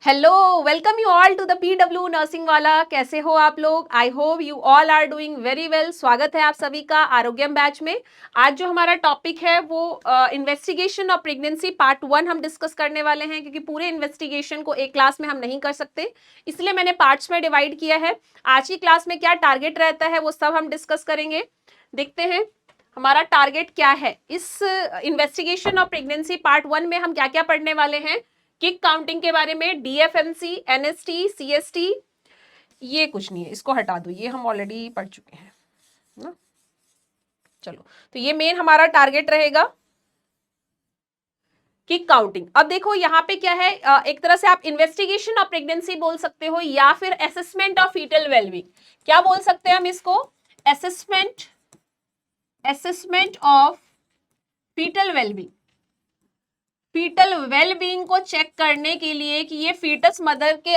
Hello, welcome you all to the PW nursing वाला। कैसे हो आप लोग? I hope you all are doing very well. स्वागत है आप सभी का आरोग्यम बैच में। आज जो हमारा टॉपिक है वो इन्वेस्टिगेशन ऑफ प्रेगनेंसी पार्ट 1 हम डिस्कस करने वाले हैं, क्योंकि पूरे इन्वेस्टिगेशन को एक क्लास में हम नहीं कर सकते, इसलिए मैंने पार्ट्स में डिवाइड किया है। आज की क्लास में क्या टारगेट रहता है वो सब हम डिस्कस करेंगे। देखते हैं हमारा टारगेट क्या है। इस इन्वेस्टिगेशन ऑफ प्रेगनेंसी पार्ट 1 में हम क्या क्या पढ़ने वाले हैं। किक काउंटिंग के बारे में, DFMC, NST, CST, ये कुछ नहीं है, इसको हटा दो, ये हम ऑलरेडी पढ़ चुके हैं ना। चलो, तो ये मेन हमारा टारगेट रहेगा, किक काउंटिंग। अब देखो यहाँ पे क्या है, एक तरह से आप इन्वेस्टिगेशन ऑफ प्रेगनेंसी बोल सकते हो या फिर असेसमेंट ऑफ फीटल वेलबींग। क्या बोल सकते हैं हम इसको? Assessment of fetal wellbeing. Fetal wellbeing को चेक करने के लिए कि ये फीटस मदर के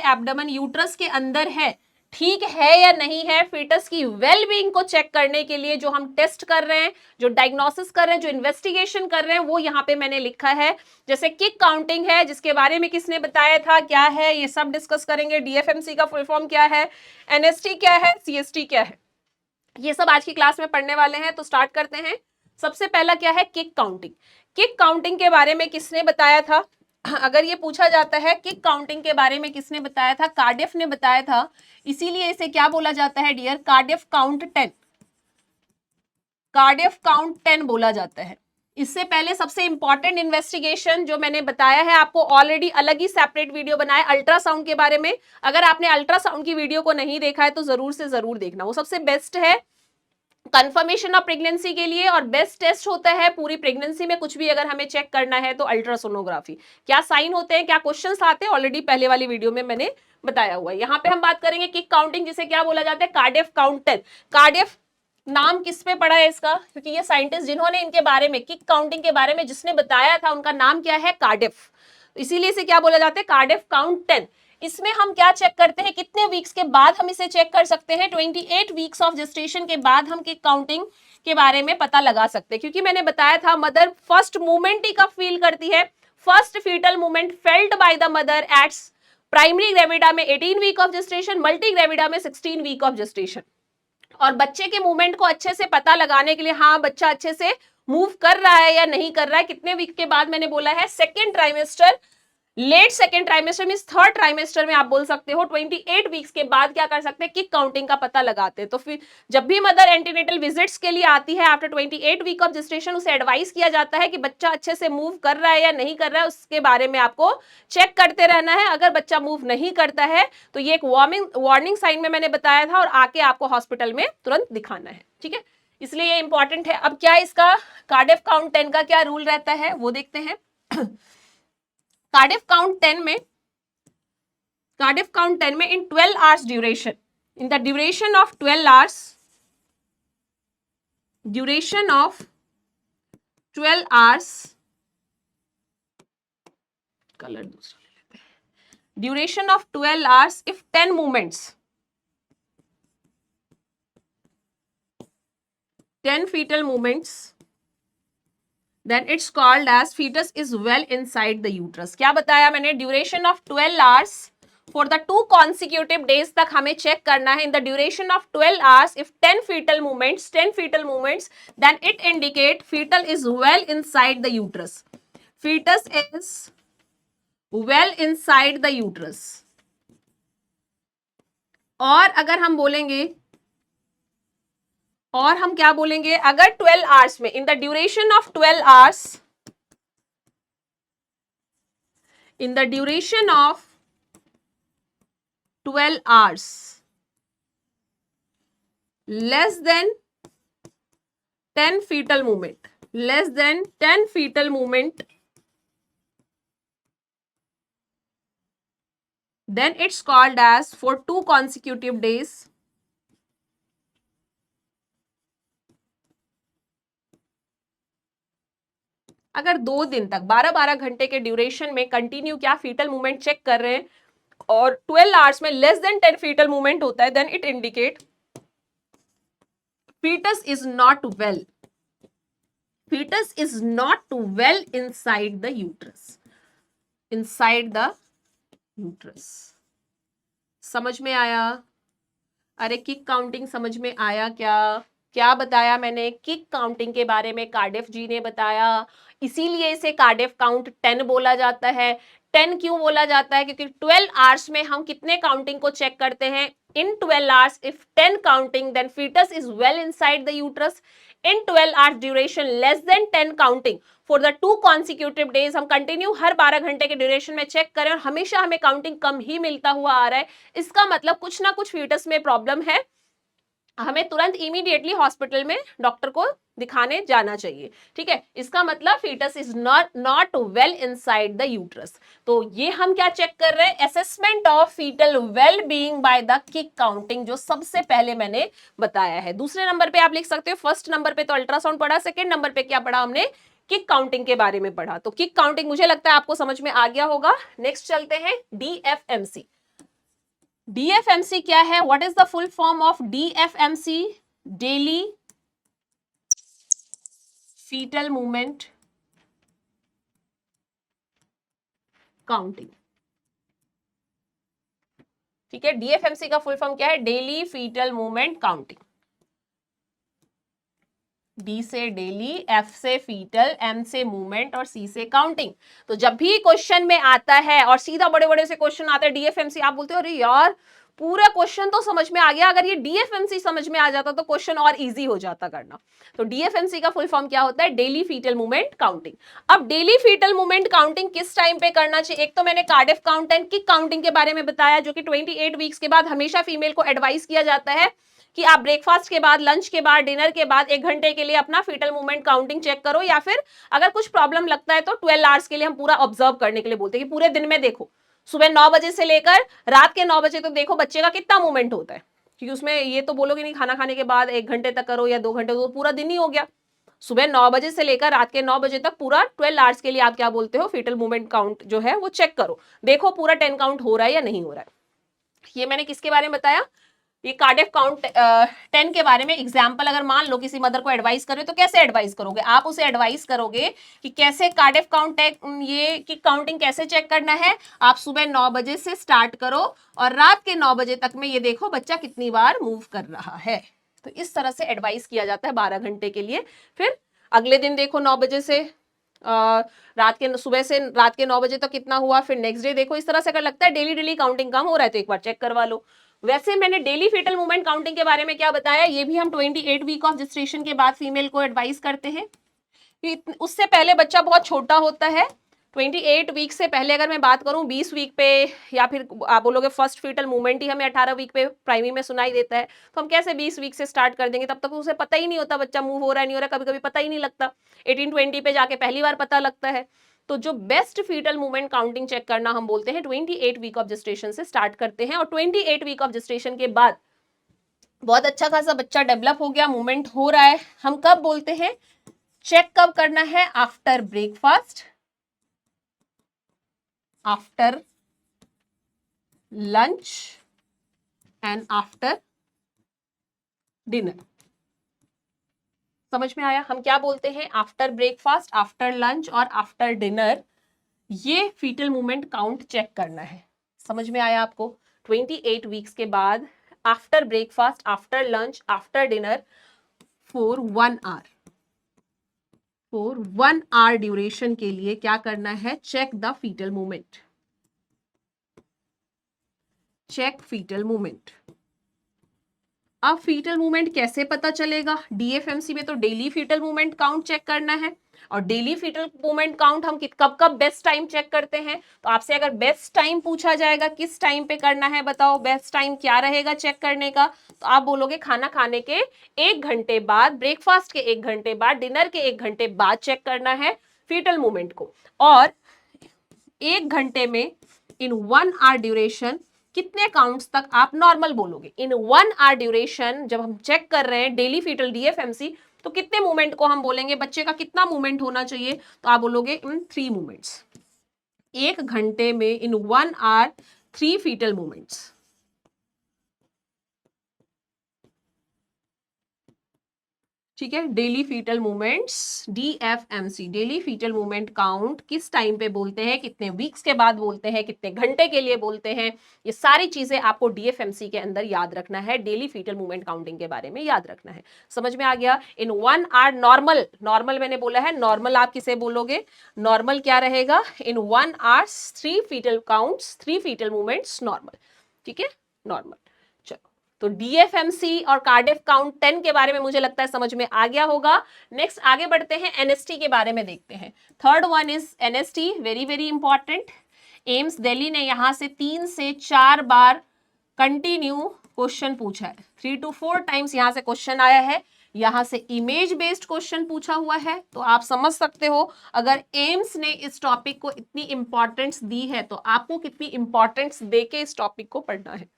एब्डोमेन यूट्रस के अंदर है, ठीक है या नहीं है। फीटस की वेलबींग को चेक करने के लिए जो हम टेस्ट कर रहे हैं, जो डायग्नोसिस कर रहे हैं, जो इन्वेस्टिगेशन कर रहे हैं, वो यहाँ पे मैंने लिखा है। जैसे किक काउंटिंग है, जिसके बारे में किसने बताया था, क्या है, ये सब डिस्कस करेंगे। DFMC का फुल फॉर्म क्या है, NST क्या है, CST क्या है, ये सब आज की क्लास में पढ़ने वाले हैं। तो स्टार्ट करते हैं। सबसे पहला क्या है, किक काउंटिंग। किक काउंटिंग के बारे में किसने बताया था? अगर ये पूछा जाता है किक काउंटिंग के बारे में किसने बताया था, कार्डिफ ने बताया था। इसीलिए इसे क्या बोला जाता है dear, Cardiff count 10। Cardiff count 10 बोला जाता है। इससे पहले सबसे इंपॉर्टेंट इन्वेस्टिगेशन जो मैंने बताया है आपको, ऑलरेडी अलग ही सेपरेट वीडियो बनाया अल्ट्रासाउंड के बारे में। अगर आपने अल्ट्रासाउंड की वीडियो को नहीं देखा है तो जरूर से जरूर देखना, वो सबसे बेस्ट है कंफर्मेशन ऑफ प्रेगनेंसी के लिए, और बेस्ट टेस्ट होता है पूरी प्रेगनेंसी में। कुछ भी अगर हमें चेक करना है तो अल्ट्रासोनोग्राफी, क्या साइन होते हैं, क्या क्वेश्चंस आते हैं, ऑलरेडी पहले वाली वीडियो में मैंने बताया हुआ है। यहाँ पे हम बात करेंगे किक काउंटिंग, जिसे क्या बोला जाता है, कार्डियफ काउंट 10। कार्डियफ नाम किस पे पड़ा है इसका, क्योंकि ये साइंटिस्ट जिन्होंने इनके बारे में, किक काउंटिंग के बारे में जिसने बताया था, उनका नाम क्या है, कार्डिफ। इसीलिए इसे क्या बोला जाता है, कार्डिफ काउंट 10। इसमें हम क्या चेक करते हैं, कितने वीक्स के बाद हम इसे चेक कर सकते हैं? 28 वीक्स ऑफ जेस्टेशन के बाद हम किक काउंटिंग के बारे में पता लगा सकते हैं, क्योंकि मैंने बताया था मदर फर्स्ट मूवमेंट ही कब फील करती है, first fetal movement felt by the mother at primary gravida में 18 week of gestation, multi gravida में 16 वीक ऑफ जेस्टेशन। और बच्चे के मूवमेंट को अच्छे से पता लगाने के लिए, हाँ बच्चा अच्छे से मूव कर रहा है या नहीं कर रहा है, कितने वीक के बाद, मैंने बोला है second trimester, late second trimester means third trimester में आप बोल सकते हो 28 वीक्स के बाद क्या कर सकते हैं, किक काउंटिंग का पता लगाते हैं। तो फिर जब भी मदर एंटीनेटल विजिट्स के लिए आती है आफ्टर 28 वीक ऑफ जेस्टेशन, उसे एडवाइस किया जाता है कि बच्चा अच्छे से मूव कर रहा है या नहीं कर रहा है, उसके बारे में आपको चेक करते रहना है। अगर बच्चा मूव नहीं करता है तो ये एक वार्निंग साइन में मैंने बताया था, और आके आपको हॉस्पिटल में तुरंत दिखाना है, ठीक है, इसलिए ये इंपॉर्टेंट है। अब क्या इसका कार्डियफ काउंट 10 का क्या रूल रहता है वो देखते हैं। कार्डियफ काउंट 10 में, कार्डियफ काउंट 10 में इन 12 hours duration, in the duration of 12 hours, duration of 12 hours, colour दूसरा ले लेते हैं, duration of 12 hours if 10 movements, 10 fetal movements, then it's called as fetus is well inside the uterus। क्या बताया मैंने, duration of 12 hours for the 2 consecutive days तक हमें check करना है। In the duration of 12 hours if 10 fetal movements, 10 fetal movements, then it indicate fetal is well inside the uterus, fetus is well inside the uterus। और अगर हम बोलेंगे, और हम क्या बोलेंगे, अगर 12 आवर्स में, in the duration of 12 hours, in the duration of 12 hours, less than 10 fetal movement, less than 10 fetal movement, then it's called as for 2 consecutive days, अगर 2 दिन तक 12-12 घंटे के ड्यूरेशन में कंटिन्यू क्या फीटल मूवमेंट चेक कर रहे हैं, और 12 आवर्स में लेस देन 10 फीटल मूवमेंट होता है, then it indicate fetus is not well, fetus is not well inside the uterus, inside the uterus. समझ में आया? अरे किक काउंटिंग समझ में आया क्या? क्या बताया मैंने? किक काउंटिंग के बारे में कार्डिफ जी ने बताया, इसीलिए इसे कार्डिफ काउंट 10 बोला जाता है। 10 क्यों बोला जाता है? क्योंकि 12 आवर्स में हम कितने काउंटिंग को चेक करते हैं? In 12 hours if 10 counting then fetus is well inside the uterus. In 12 hours duration less than 10 counting for the 2 consecutive days, हम कंटिन्यू हर 12 घंटे के ड्यूरेशन में चेक करें और हमेशा हमें काउंटिंग कम ही मिलता हुआ आ रहा है, इसका मतलब कुछ ना कुछ फीटस में प्रॉब्लम है, हमें तुरंत इमीडिएटली हॉस्पिटल में डॉक्टर को दिखाने जाना चाहिए। ठीक है, इसका मतलब fetus is not well inside the uterus. तो ये हम क्या चेक कर रहे हैं? Assessment of fetal well being by the kick counting, जो सबसे पहले मैंने बताया है। दूसरे नंबर पे आप लिख सकते हो, फर्स्ट नंबर पे तो अल्ट्रासाउंड पढ़ा, सेकेंड नंबर पे क्या पढ़ा हमने? किक काउंटिंग के बारे में पढ़ा। तो किक काउंटिंग मुझे लगता है आपको समझ में आ गया होगा। नेक्स्ट चलते हैं डीएफएमसी। डीएफएमसी क्या है? What is the full form of DFMC? Daily fetal movement counting. ठीक है, डीएफएमसी का फुल फॉर्म क्या है? Daily fetal movement counting. D से डेली, एफ से फीटल, एम से मूवमेंट और सी से काउंटिंग। तो जब भी क्वेश्चन में आता है और सीधा बड़े बड़े से क्वेश्चन आते हैं डीएफएमसी, आप बोलते हो अरे यार पूरा क्वेश्चन तो समझ में आ गया, अगर ये डीएफएमसी समझ में आ जाता तो क्वेश्चन और इजी हो जाता करना। तो डीएफएमसी का फुल फॉर्म क्या होता है? Daily fetal movement counting. अब डेली फीटल मूवमेंट काउंटिंग किस टाइम पे करना चाहिए? एक तो मैंने Cardiff count and kick counting के बारे में बताया, जो कि 28 वीक्स के बाद हमेशा फीमेल को एडवाइस किया जाता है कि आप ब्रेकफास्ट के बाद, लंच के बाद, डिनर के बाद 1 घंटे के लिए अपना फीटल मूवमेंट काउंटिंग चेक करो, या फिर अगर कुछ प्रॉब्लम लगता है तो 12 आवर्स के लिए हम पूरा ऑब्जर्व करने के लिए बोलते हैं कि पूरे दिन में देखो, सुबह 9 बजे से लेकर रात के 9 बजे तक देखो बच्चे का कितना मूवमेंट होता है। क्योंकि उसमें ये तो बोलोगे नहीं खाना खाने के बाद 1 घंटे तक करो या 2 घंटे, तो पूरा दिन ही हो गया। सुबह 9 बजे से लेकर रात के 9 बजे तक पूरा 12 आवर्स के लिए आप क्या बोलते हो? फीटल मूवमेंट काउंट जो है वो चेक करो, देखो पूरा 10 काउंट हो रहा है या नहीं हो रहा है। ये मैंने किसके बारे में बताया? ये कार्डिफ काउंट 10 के बारे में। एग्जाम्पल, अगर मान लो किसी मदर को एडवाइस करो तो कैसे एडवाइस करोगे? आप उसे एडवाइस करोगे कि कैसे कार्डिफ काउंट ये की काउंटिंग कैसे चेक करना है। आप सुबह 9 बजे से स्टार्ट करो और रात के 9 बजे तक में ये देखो बच्चा कितनी बार मूव कर रहा है। तो इस तरह से एडवाइस किया जाता है 12 घंटे के लिए। फिर अगले दिन देखो 9 बजे से रात के सुबह से रात के 9 बजे तक कितना हुआ, फिर नेक्स्ट डे देखो। इस तरह से अगर लगता है डेली डेली काउंटिंग कम हो रहा है तो एक बार चेक करवा लो। वैसे मैंने डेली फीटल मूवमेंट काउंटिंग के बारे में क्या बताया? ये भी हम 28 वीक ऑफ जेस्टेशन के बाद फीमेल को एडवाइस करते हैं। उससे पहले बच्चा बहुत छोटा होता है। 28 वीक से पहले अगर मैं बात करूं 20 वीक पे, या फिर आप बोलोगे फर्स्ट फीटल मूवमेंट ही हमें 18 वीक पे प्राइमरी में सुनाई देता है, तो हम कैसे 20 वीक से स्टार्ट कर देंगे? तब तक उसे पता ही नहीं होता बच्चा मूव हो रहा है नहीं हो रहा, कभी कभी पता ही नहीं लगता। 18-20 पे जाके पहली बार पता लगता है। तो जो best fetal movement counting check करना हम बोलते हैं 28 वीक ऑफ जेस्टेशन से स्टार्ट करते हैं। और 28 वीक ऑफ जेस्टेशन के बाद बहुत अच्छा खासा बच्चा डेवलप हो गया, मूवमेंट हो रहा है, हम कब बोलते हैं? चेक कब करना है? After breakfast, after lunch and after dinner. समझ में आया? हम क्या बोलते हैं? आफ्टर ब्रेकफास्ट, आफ्टर लंच और आफ्टर डिनर, ये फीटल मूवमेंट काउंट चेक करना है। समझ में आया आपको? 28 वीक्स के बाद after breakfast, after lunch, after dinner for 1 hour, for 1 hour duration के लिए क्या करना है? Check the fetal movement, check fetal movement. अब फीटल मूवमेंट कैसे पता चलेगा? डीएफएमसी में तो daily fetal movement count check करना है, और डेली फीटल मूवमेंट काउंट हम कब कब बेस्ट टाइम चेक करते हैं? तो आपसे अगर बेस्ट टाइम पूछा जाएगा किस टाइम पे करना है, बताओ बेस्ट टाइम क्या रहेगा चेक करने का? तो आप बोलोगे खाना खाने के 1 घंटे बाद, ब्रेकफास्ट के 1 घंटे बाद, डिनर के 1 घंटे बाद चेक करना है फीटल मूवमेंट को। और 1 घंटे में इन 1 आवर ड्यूरेशन कितने काउंट्स तक आप नॉर्मल बोलोगे? इन 1 आवर ड्यूरेशन जब हम चेक कर रहे हैं डेली फीटल डीएफएमसी, तो कितने मूवमेंट को हम बोलेंगे? बच्चे का कितना मूवमेंट होना चाहिए? तो आप बोलोगे इन 3 मूवमेंट्स। 1 घंटे में इन 1 आवर 3 फीटल मूवमेंट्स। ठीक है, daily fetal movements, DFMC, daily fetal movement count किस टाइम पे बोलते हैं, कितने वीक्स के बाद बोलते हैं, कितने घंटे के लिए बोलते हैं, ये सारी चीजें आपको DFMC के अंदर याद रखना है, डेली फीटल मूवमेंट काउंटिंग के बारे में याद रखना है। समझ में आ गया? इन 1 आवर नॉर्मल, नॉर्मल मैंने बोला है, नॉर्मल आप किसे बोलोगे? नॉर्मल क्या रहेगा? In 1 hour 3 fetal counts, 3 fetal movements normal. ठीक है, नॉर्मल। तो DFMC और कार्डियक काउंट 10 के बारे में मुझे लगता है समझ में आ गया होगा। नेक्स्ट आगे बढ़ते हैं, NST के बारे में देखते हैं। Third one is NST, very very important. AIIMS Delhi ने यहां से 3 से 4 बार कंटिन्यू क्वेश्चन पूछा है, 3 to 4 टाइम्स यहां से क्वेश्चन आया है। यहां से इमेज बेस्ड क्वेश्चन पूछा हुआ है, तो आप समझ सकते हो अगर एम्स ने इस टॉपिक को इतनी इंपॉर्टेंस दी है तो आपको कितनी इंपॉर्टेंस देके इस टॉपिक को पढ़ना है।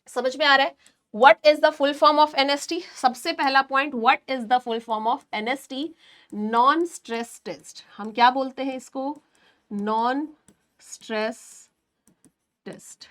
समझ में आ रहा है? What is the full form of NST? सबसे पहला point, what is the full form of NST? Non stress test. हम क्या बोलते हैं इसको? Non stress test.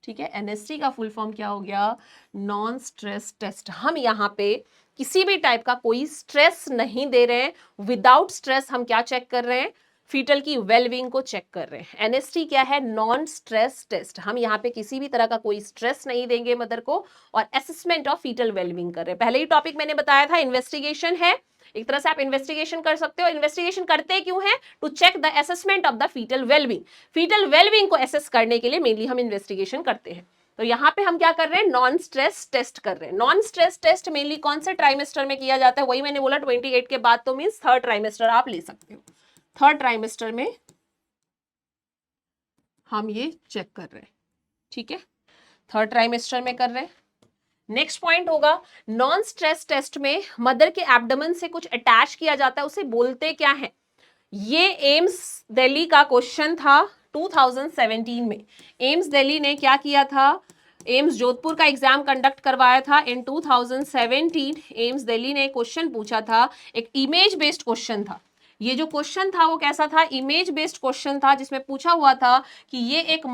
ठीक है, NST का फुल फॉर्म क्या हो गया? Non stress test. हम यहाँ पे किसी भी टाइप का कोई स्ट्रेस नहीं दे रहे हैं। विदाउट स्ट्रेस हम क्या चेक कर रहे हैं? फीटल की वेलबींग को चेक कर रहे हैं। NST क्या है? Non stress test. हम यहाँ पे किसी भी तरह का कोई स्ट्रेस नहीं देंगे मदर को और असेसमेंट ऑफ फीटल वेलबींग कर रहे हैं। पहले ही टॉपिक मैंने बताया था, इन्वेस्टिगेशन है, एक तरह से आप इन्वेस्टिगेशन कर सकते हो। इन्वेस्टिगेशन करते क्यों है? To check the assessment of the fetal wellbeing. Fetal wellbeing को असेस करने के लिए मेनली हम इन्वेस्टिगेशन करते हैं। तो यहाँ पे हम क्या कर रहे हैं? नॉन स्ट्रेस टेस्ट कर रहे हैं। नॉन स्ट्रेस टेस्ट मेनली कौन से ट्राइमेस्टर में किया जाता है? वही मैंने बोला 28 के बाद, तो मींस थर्ड ट्राइमेस्टर आप ले सकते हो। थर्ड ट्राइमेस्टर में हम ये चेक कर रहे हैं। ठीक है, थर्ड ट्राइमेस्टर में कर रहे हैं। नेक्स्ट पॉइंट होगा, नॉन स्ट्रेस टेस्ट में मदर के एब्डोमेन से कुछ अटैच किया जाता है, उसे बोलते क्या है? ये एम्स दिल्ली का क्वेश्चन था 2017 में। एम्स दिल्ली ने क्या किया था? एम्स जोधपुर का एग्जाम कंडक्ट करवाया था इन 2017। एम्स दिल्ली ने क्वेश्चन पूछा था, एक इमेज बेस्ड क्वेश्चन था। ये जो क्वेश्चन था वो कैसा था? इमेज बेस्ड क्वेश्चन था, जिसमें पूछा हुआ था कि ये एक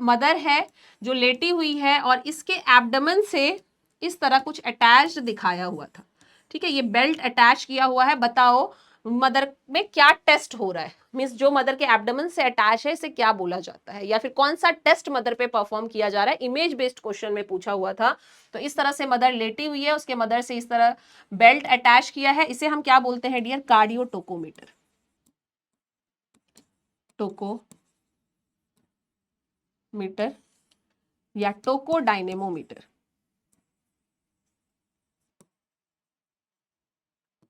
मदर है जो लेटी हुई है और इसके एब्डोमेन से इस तरह कुछ अटैच्ड दिखाया हुआ था। ठीक है, ये बेल्ट अटैच किया हुआ है। बताओ मदर में क्या टेस्ट हो रहा है? मींस जो मदर के एब्डोमेन से अटैच है इसे क्या बोला जाता है, या फिर कौन सा टेस्ट मदर पे परफॉर्म किया जा रहा है? इमेज बेस्ड क्वेश्चन में पूछा हुआ था। तो इस तरह से मदर लेटी हुई है, उसके मदर से इस तरह बेल्ट अटैच किया है, इसे हम क्या बोलते हैं डियर? कार्डियोटोकोमीटर। टोकोमीटर या tocodynamometer.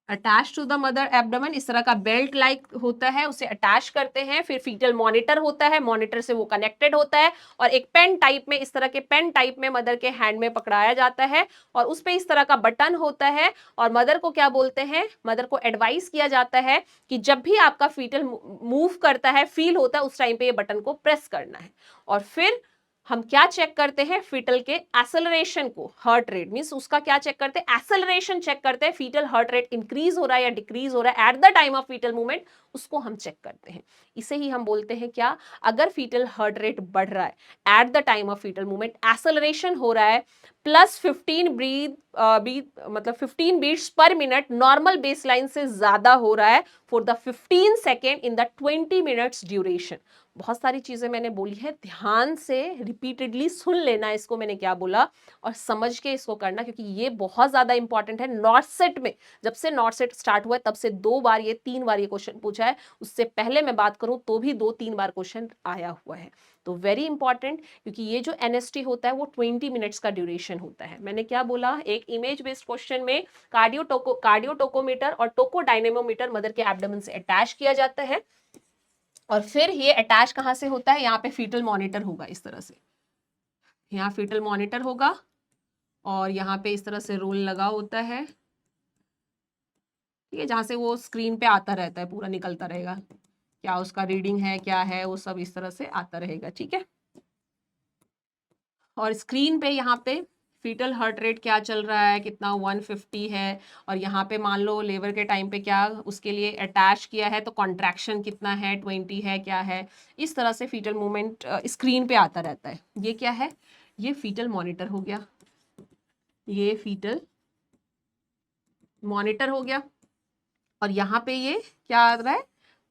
Attach to the mother abdomen, इस तरह का बेल्ट लाइक होता है, उसे अटैच करते हैं। फिर फीटल मॉनिटर होता है, मॉनिटर से वो कनेक्टेड होता है और एक पेन टाइप में, इस तरह के पेन टाइप में मदर के हैंड में पकड़ाया जाता है और उस पर इस तरह का बटन होता है। और मदर को क्या बोलते हैं? मदर को एडवाइस किया जाता है कि जब भी आपका फीटल मूव करता है, फील होता है, उस टाइम पे ये बटन को प्रेस करना है। और फिर हम क्या चेक करते हैं? फीटल के एक्सेलरेशन को, हार्ट रेट मींस उसका क्या चेक करते हैं? एक्सेलरेशन चेक करते हैं। फीटल हार्ट रेट इंक्रीज हो रहा है या डिक्रीज हो रहा है eight the time of fetal movement, उसको हम चेक करते हैं। इसे ही हम बोलते हैं क्या? अगर फीटल हार्ट रेट बढ़ रहा है eight the time of fetal movement, acceleration हो रहा है प्लस 15 मतलब 15 beats per minute normal baseline से ज्यादा हो रहा है for the 15 second in the 20 minutes duration. बहुत सारी चीजें मैंने बोली है, ध्यान से रिपीटेडली सुन लेना इसको मैंने क्या बोला और समझ के इसको करना, क्योंकि ये बहुत ज्यादा इंपॉर्टेंट है। नॉर्थ सेट में, जब से नॉर्थ सेट स्टार्ट हुआ है तब से 2 बार ये 3 बार ये क्वेश्चन पूछा है। उससे पहले मैं बात करूं तो भी 2-3 बार क्वेश्चन आया हुआ है। तो वेरी इंपॉर्टेंट, क्योंकि ये जो NST होता है वो 20 मिनट्स का ड्यूरेशन होता है। मैंने क्या बोला? एक इमेज बेस्ड क्वेश्चन में कार्डियोटोकोमीटर और टोकोडायनेमोमीटर मदर के एब्डोमेन से अटैच किया जाता है और फिर ये अटैच कहां से होता है? यहाँ पे फीटल मॉनिटर होगा, इस तरह से यहाँ फीटल मॉनिटर होगा और यहाँ पे इस तरह से रोल लगा होता है। ठीक है, जहां से वो स्क्रीन पे आता रहता है, पूरा निकलता रहेगा, क्या उसका रीडिंग है, क्या है, वो सब इस तरह से आता रहेगा। ठीक है, और स्क्रीन पे यहाँ पे फीटल हार्ट रेट क्या चल रहा है, कितना 150 है, और यहाँ पे मान लो लेबर के टाइम पे क्या उसके लिए अटैच किया है, तो कॉन्ट्रैक्शन कितना है, 20 है, क्या है, इस तरह से फीटल मूवमेंट स्क्रीन पे आता रहता है। ये क्या है? ये फीटल मॉनिटर हो गया, ये फीटल मॉनिटर हो गया, और यहाँ पे ये क्या आ रहा है,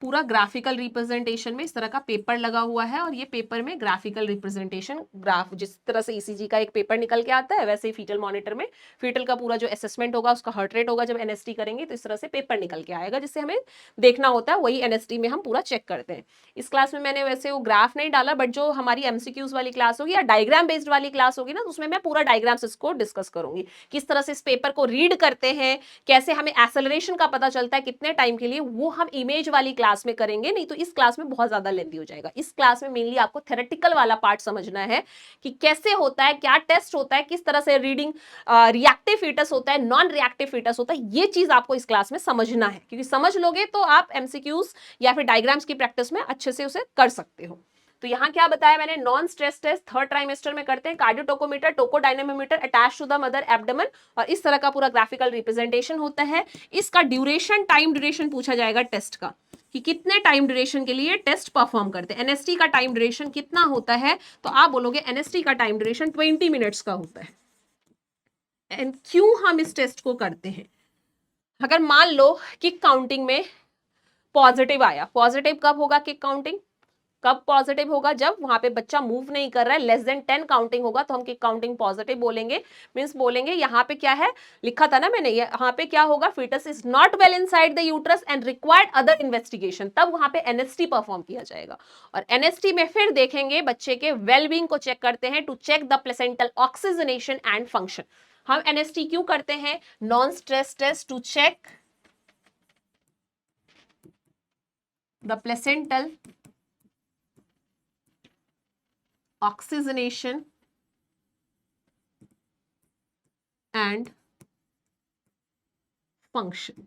पूरा ग्राफिकल रिप्रेजेंटेशन में इस तरह का पेपर लगा हुआ है, और ये पेपर में ग्राफिकल रिप्रेजेंटेशन, ग्राफ जिस तरह से ईसीजी का एक पेपर निकल के आता है वैसे ही फीटल मॉनिटर में फीटल का पूरा जो असेसमेंट होगा, उसका हार्ट रेट होगा, जब एनएसटी करेंगे तो इस तरह से पेपर निकल के आएगा जिससे हमें देखना होता है, वही एनएसटी में हम पूरा चेक करते हैं। इस क्लास में मैंने वैसे वो ग्राफ नहीं डाला, बट जो हमारी एमसीक्यूज वाली क्लास होगी या डायग्राम बेस्ड वाली क्लास होगी ना, तो उसमें मैं पूरा डायग्राम्स इसको डिस्कस करूंगी, किस तरह से इस पेपर को रीड करते हैं, कैसे हमें एक्सेलरेशन का पता चलता है कितने टाइम के लिए, वो हम इमेज वाली क्लास में करेंगे, नहीं तो इस क्लास में बहुत ज्यादा लेंथी हो जाएगा। इस क्लास में मेनली आपको थ्योरेटिकल वाला पार्ट समझना है कि कैसे होता है, क्या टेस्ट होता है, किस तरह से रीडिंग रिएक्टिव फीटस होता है, नॉन रिएक्टिव फीटस होता है, ये चीज आपको इस क्लास में समझना है, क्योंकि समझ लोगे तो आप एमसीक्यूज या फिर डायग्राम्स की प्रैक्टिस में अच्छे से उसे कर सकते हो। तो यहाँ क्या बताया मैंने, non stress test third trimester में करते हैं, cardiotocometer, tocodynamometer attach to the mother abdomen, और इस तरह का पूरा ग्राफिकल रिप्रेजेंटेशन होता है। इसका ड्यूरेशन, टाइम ड्यूरेशन पूछा जाएगा टेस्ट का, कि कितने टाइम ड्यूरेशन के लिए टेस्ट परफॉर्म करते हैं। एनएसटी का टाइम ड्यूरेशन कितना होता है, तो आप बोलोगे एनएसटी का टाइम ड्यूरेशन 20 मिनट्स का होता है। एंड क्यों हम इस टेस्ट को करते हैं, अगर मान लो किक काउंटिंग में पॉजिटिव आया, पॉजिटिव कब होगा किक काउंटिंग, कब पॉजिटिव होगा, जब वहां पे बच्चा मूव नहीं कर रहा है, लेस देन 10 काउंटिंग होगा तो हम किक काउंटिंग पॉजिटिव बोलेंगे। मींस बोलेंगे यहाँ पे क्या है, लिखा था ना मैंने, यहाँ पे क्या होगा, fetus is not well inside the uterus and required other investigation, तब वहां पे एनएसटी परफॉर्म किया जाएगा। और एनएसटी में फिर देखेंगे बच्चे के वेलबींग को चेक करते हैं, to check the placental oxygenation and function. हम एनएसटी क्यों करते हैं, non stress test to check the placental oxygenation and function,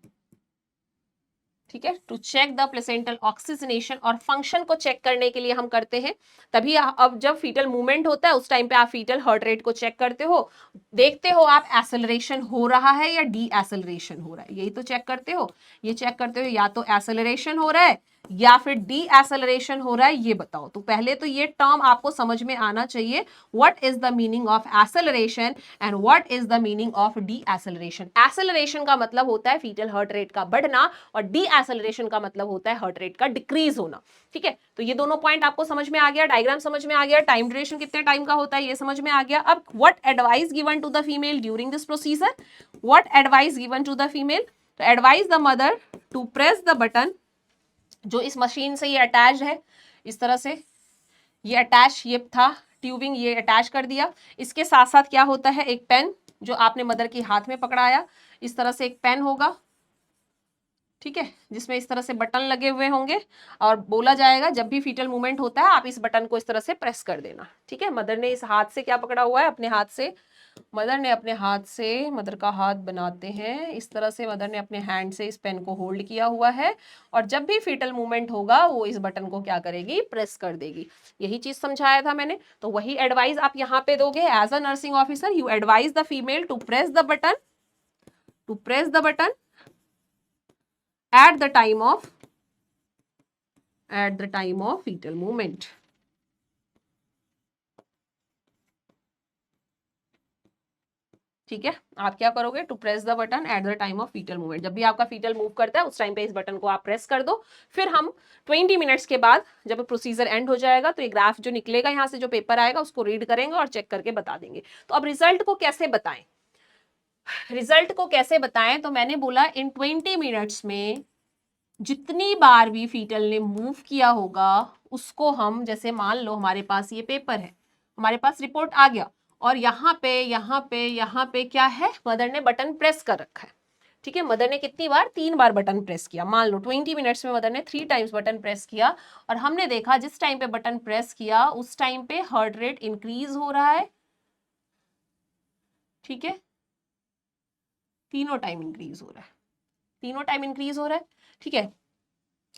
ठीक है, to check the placental oxygenation और फंक्शन को चेक करने के लिए हम करते हैं। तभी अब जब फीटल मूवमेंट होता है उस टाइम पे आप फीटल हार्ट रेट को चेक करते हो, देखते हो आप एसेलरेशन हो रहा है या डी एसेलरेशन हो रहा है, यही तो चेक करते हो। ये चेक करते हो या तो एसेलरेशन हो रहा है या फिर डी एसेलरेशन हो रहा है, ये बताओ। तो पहले तो ये टर्म आपको समझ में आना चाहिए, what is the meaning of acceleration and what is the meaning of D acceleration. Acceleration का मतलब होता है फीटल हार्ट रेट का बढ़ना, और डी एसेलरेशन का मतलब होता है हार्ट रेट का डिक्रीज होना, ठीक है। तो ये दोनों पॉइंट आपको समझ में आ गया, डायग्राम समझ में आ गया, टाइम ड्यूरेशन कितने टाइम का होता है ये समझ में आ गया। अब what advice given to the female during this procedure, what advice given to the female, तो advise the mother to press the button, जो इस मशीन से ये अटैच है, इस तरह से ये अटैच, ये था ट्यूबिंग, ये अटैच कर दिया। इसके साथ साथ क्या होता है, एक पेन जो आपने मदर के हाथ में पकड़ाया, इस तरह से एक पेन होगा, ठीक है, जिसमें इस तरह से बटन लगे हुए होंगे, और बोला जाएगा जब भी फीटल मूवमेंट होता है आप इस बटन को इस तरह से प्रेस कर देना, ठीक है। मदर ने इस हाथ से क्या पकड़ा हुआ है, अपने हाथ से, मदर ने अपने हाथ से, मदर का हाथ बनाते हैं इस तरह से, मदर ने अपने हैंड से इस पेन को होल्ड किया हुआ है, और जब भी फीटल मूवमेंट होगा वो इस बटन को क्या करेगी, प्रेस कर देगी। यही चीज समझाया था मैंने, तो वही एडवाइस आप यहाँ पे दोगे। As a nursing officer you advise the female to press the button, to press the button at the time of fetal movement, ठीक है। आप क्या करोगे, to press the button at the time of fetal movement, जब भी आपका fetal move करता है उस टाइम पे इस बटन को आप प्रेस कर दो। फिर हम 20 मिनट्स के बाद जब प्रोसीजर एंड हो जाएगा तो ये ग्राफ जो निकलेगा यहाँ से, जो पेपर आएगा उसको रीड करेंगे और चेक करके बता देंगे। तो अब रिजल्ट को कैसे बताएं, रिजल्ट को कैसे बताएं, तो मैंने बोला इन 20 मिनट्स में जितनी बार भी फीटल ने मूव किया होगा उसको हम, जैसे मान लो हमारे पास ये पेपर है, हमारे पास रिपोर्ट आ गया, और यहाँ पे क्या है, मदर ने बटन प्रेस कर रखा है, ठीक है। मदर ने कितनी बार, 3 बार बटन प्रेस किया। मान लो 20 मिनट्स में मदर ने 3 टाइम्स बटन प्रेस किया, और हमने देखा जिस टाइम पे बटन प्रेस किया उस टाइम पे हार्ट रेट इंक्रीज हो रहा है, ठीक है, तीनों टाइम इंक्रीज हो रहा है, तीनों टाइम इंक्रीज हो रहा है, ठीक है।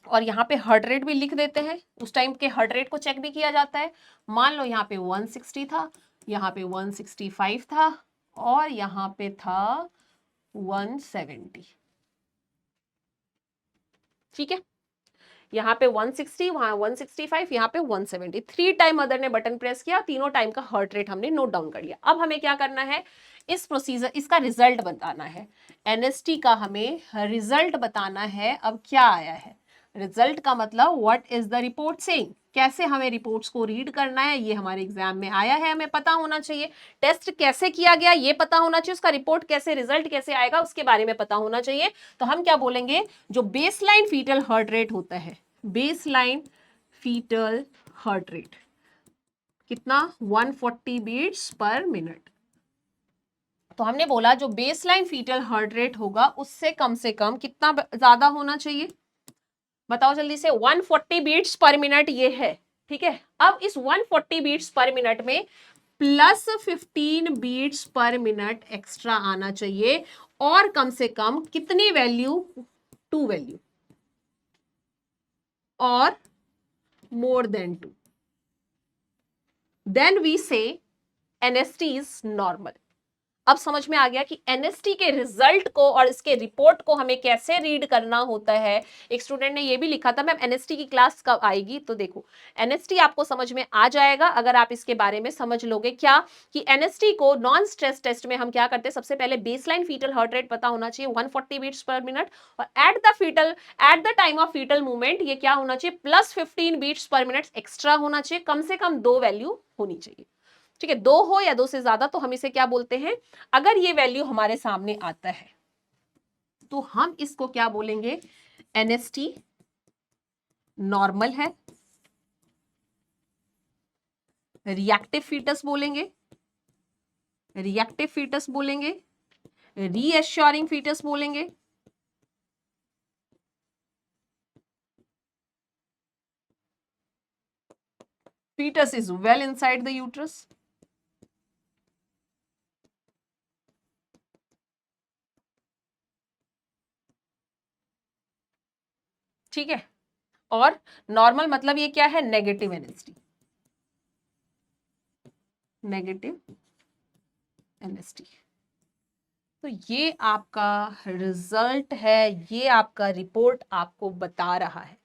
और यहाँ पे हार्ट रेट भी लिख देते हैं, उस टाइम के हार्ट रेट को चेक भी किया जाता है। मान लो यहाँ पे 160 था, यहाँ पे 165 था, और यहाँ पे था 170, ठीक है। यहाँ पे 160, वहां 165, यहाँ पे 170। 3 टाइम मदर ने बटन प्रेस किया, तीनों टाइम का हार्ट रेट हमने नोट डाउन कर लिया। अब हमें क्या करना है, इस प्रोसीजर, इसका रिजल्ट बताना है, एनएसटी का हमें रिजल्ट बताना है। अब क्या आया है रिजल्ट का मतलब, what is the report saying, कैसे हमें रिपोर्ट्स को रीड करना है, ये हमारे एग्जाम में आया है, हमें पता होना चाहिए। टेस्ट कैसे किया गया ये पता होना चाहिए, उसका रिपोर्ट कैसे, रिजल्ट कैसे आएगा उसके बारे में पता होना चाहिए। तो हम क्या बोलेंगे, जो बेसलाइन फीटल हार्ट रेट होता है, बेसलाइन फीटल हार्ट रेट कितना, 140 बीट्स पर मिनट। तो हमने बोला जो बेसलाइन फीटल हार्ट रेट होगा उससे कम से कम कितना ज्यादा होना चाहिए, बताओ जल्दी से। 140 बीट्स पर मिनट ये है, ठीक है। अब इस 140 बीट्स पर मिनट में plus 15 beats per minute extra आना चाहिए, और कम से कम कितनी वैल्यू, 2 वैल्यू, और मोर देन 2, देन वी से एनएसटी इज नॉर्मल। अब समझ में आ गया कि एनएसटी के रिजल्ट को और इसके रिपोर्ट को हमें कैसे रीड करना होता है। एक स्टूडेंट ने ये भी लिखा था मैम एनएसटी की क्लास कब आएगी, तो देखो एनएसटी आपको समझ में आ जाएगा अगर आप इसके बारे में समझ लोगे। क्या कि एनएसटी को नॉन स्ट्रेस टेस्ट में हम क्या करते हैं, सबसे पहले बेसलाइन फीटल हार्ट रेट पता होना चाहिए 140 बीट्स पर मिनट, और at the time of fetal movement ये क्या होना चाहिए, plus 15 beats per minute extra होना चाहिए, कम से कम 2 वैल्यू होनी चाहिए, ठीक है। 2 हो या 2 से ज्यादा तो हम इसे क्या बोलते हैं, अगर ये वैल्यू हमारे सामने आता है तो हम इसको क्या बोलेंगे, एनएसटी नॉर्मल है, रिएक्टिव फीटस बोलेंगे, रिएक्टिव फीटस बोलेंगे, रीएश्योरिंग फीटस बोलेंगे, fetus is well inside the uterus, ठीक है। और नॉर्मल मतलब ये क्या है, नेगेटिव एनएसटी, नेगेटिव एनएसटी। तो ये आपका रिजल्ट है, ये आपका रिपोर्ट आपको बता रहा है।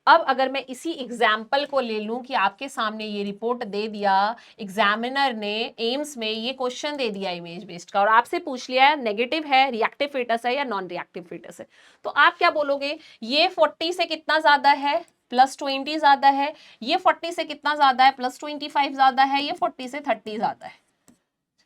अब अगर मैं इसी एग्जाम्पल को ले लूं कि आपके सामने ये रिपोर्ट दे दिया एग्जामिनर ने, एम्स में ये क्वेश्चन दे दिया इमेज बेस्ड का, और आपसे पूछ लिया नेगेटिव है, रिएक्टिव फीटस है या नॉन रिएक्टिव फीटस है, तो आप क्या बोलोगे, ये 40 से कितना ज्यादा है, प्लस 20 ज्यादा है, ये 40 से कितना ज्यादा है, प्लस 25 ज्यादा है, ये 40 से 30 ज्यादा है,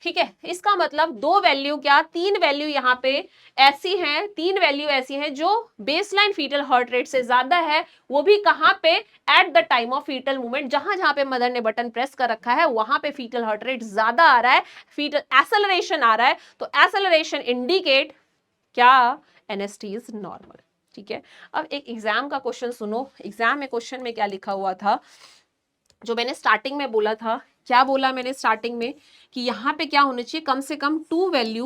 ठीक है। इसका मतलब 2 वैल्यू क्या, 3 वैल्यू यहाँ पे ऐसी हैं, 3 वैल्यू ऐसी हैं जो बेसलाइन फीटल हार्ट रेट से ज्यादा है, वो भी कहां पे, eight the time of fetal movement, जहां जहां पे मदर ने बटन प्रेस कर रखा है वहां पे फीटल हार्ट रेट ज्यादा आ रहा है, फीटल एक्सेलरेशन आ रहा है, तो एक्सेलरेशन इंडिकेट क्या, एनएसटी इज नॉर्मल, ठीक है। अब एक एग्जाम का क्वेश्चन सुनो, एग्जाम में क्वेश्चन में क्या लिखा हुआ था, जो मैंने स्टार्टिंग में बोला था, क्या बोला मैंने स्टार्टिंग में कि यहां पे क्या होना चाहिए, कम से कम 2 value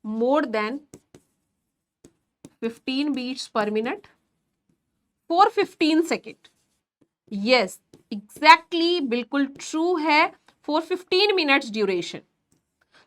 more than 15 beats per minute for 15 second. Yes exactly, बिल्कुल ट्रू है, फॉर 15 मिनट्स ड्यूरेशन,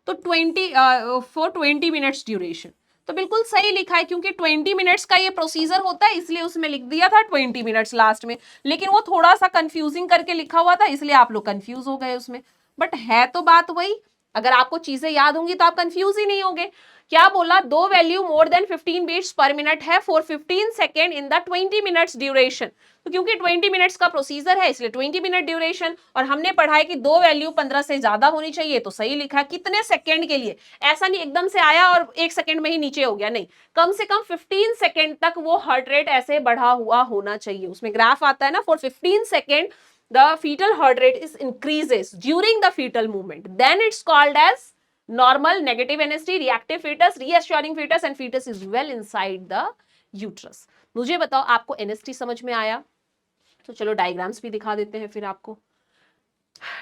तो 20 मिनट्स ड्यूरेशन, तो बिल्कुल सही लिखा है, क्योंकि 20 मिनट्स का ये प्रोसीजर होता है, इसलिए उसमें लिख दिया था 20 मिनट्स लास्ट में, लेकिन वो थोड़ा सा कंफ्यूजिंग करके लिखा हुआ था, इसलिए आप लोग कंफ्यूज हो गए उसमें, बट है तो बात वही। अगर आपको चीजें याद होंगी तो आप कंफ्यूज ही नहीं होंगे। क्या बोला, 2 value more than 15 beats per minute है for 15 second in the 20 minutes duration, तो क्योंकि 20 मिनट्स का प्रोसीजर है इसलिए 20 मिनट ड्यूरेशन, और हमने पढ़ा है कि 2 वैल्यू 15 से ज्यादा होनी चाहिए, तो सही लिखा है। कितने सेकंड के लिए, ऐसा नहीं एकदम से आया और 1 सेकंड में ही नीचे हो गया, नहीं, कम से कम 15 सेकंड तक वो हार्ट रेट ऐसे बढ़ा हुआ होना चाहिए, उसमें ग्राफ आता है ना, for 15 second the fetal heart rate is increases during the fetal movement, then it's called as normal, negative NST, reactive fetus, reassuring fetus, and fetus is well inside the uterus। मुझे बताओ आपको NST समझ में आया, तो चलो diagrams भी दिखा देते हैं फिर आपको।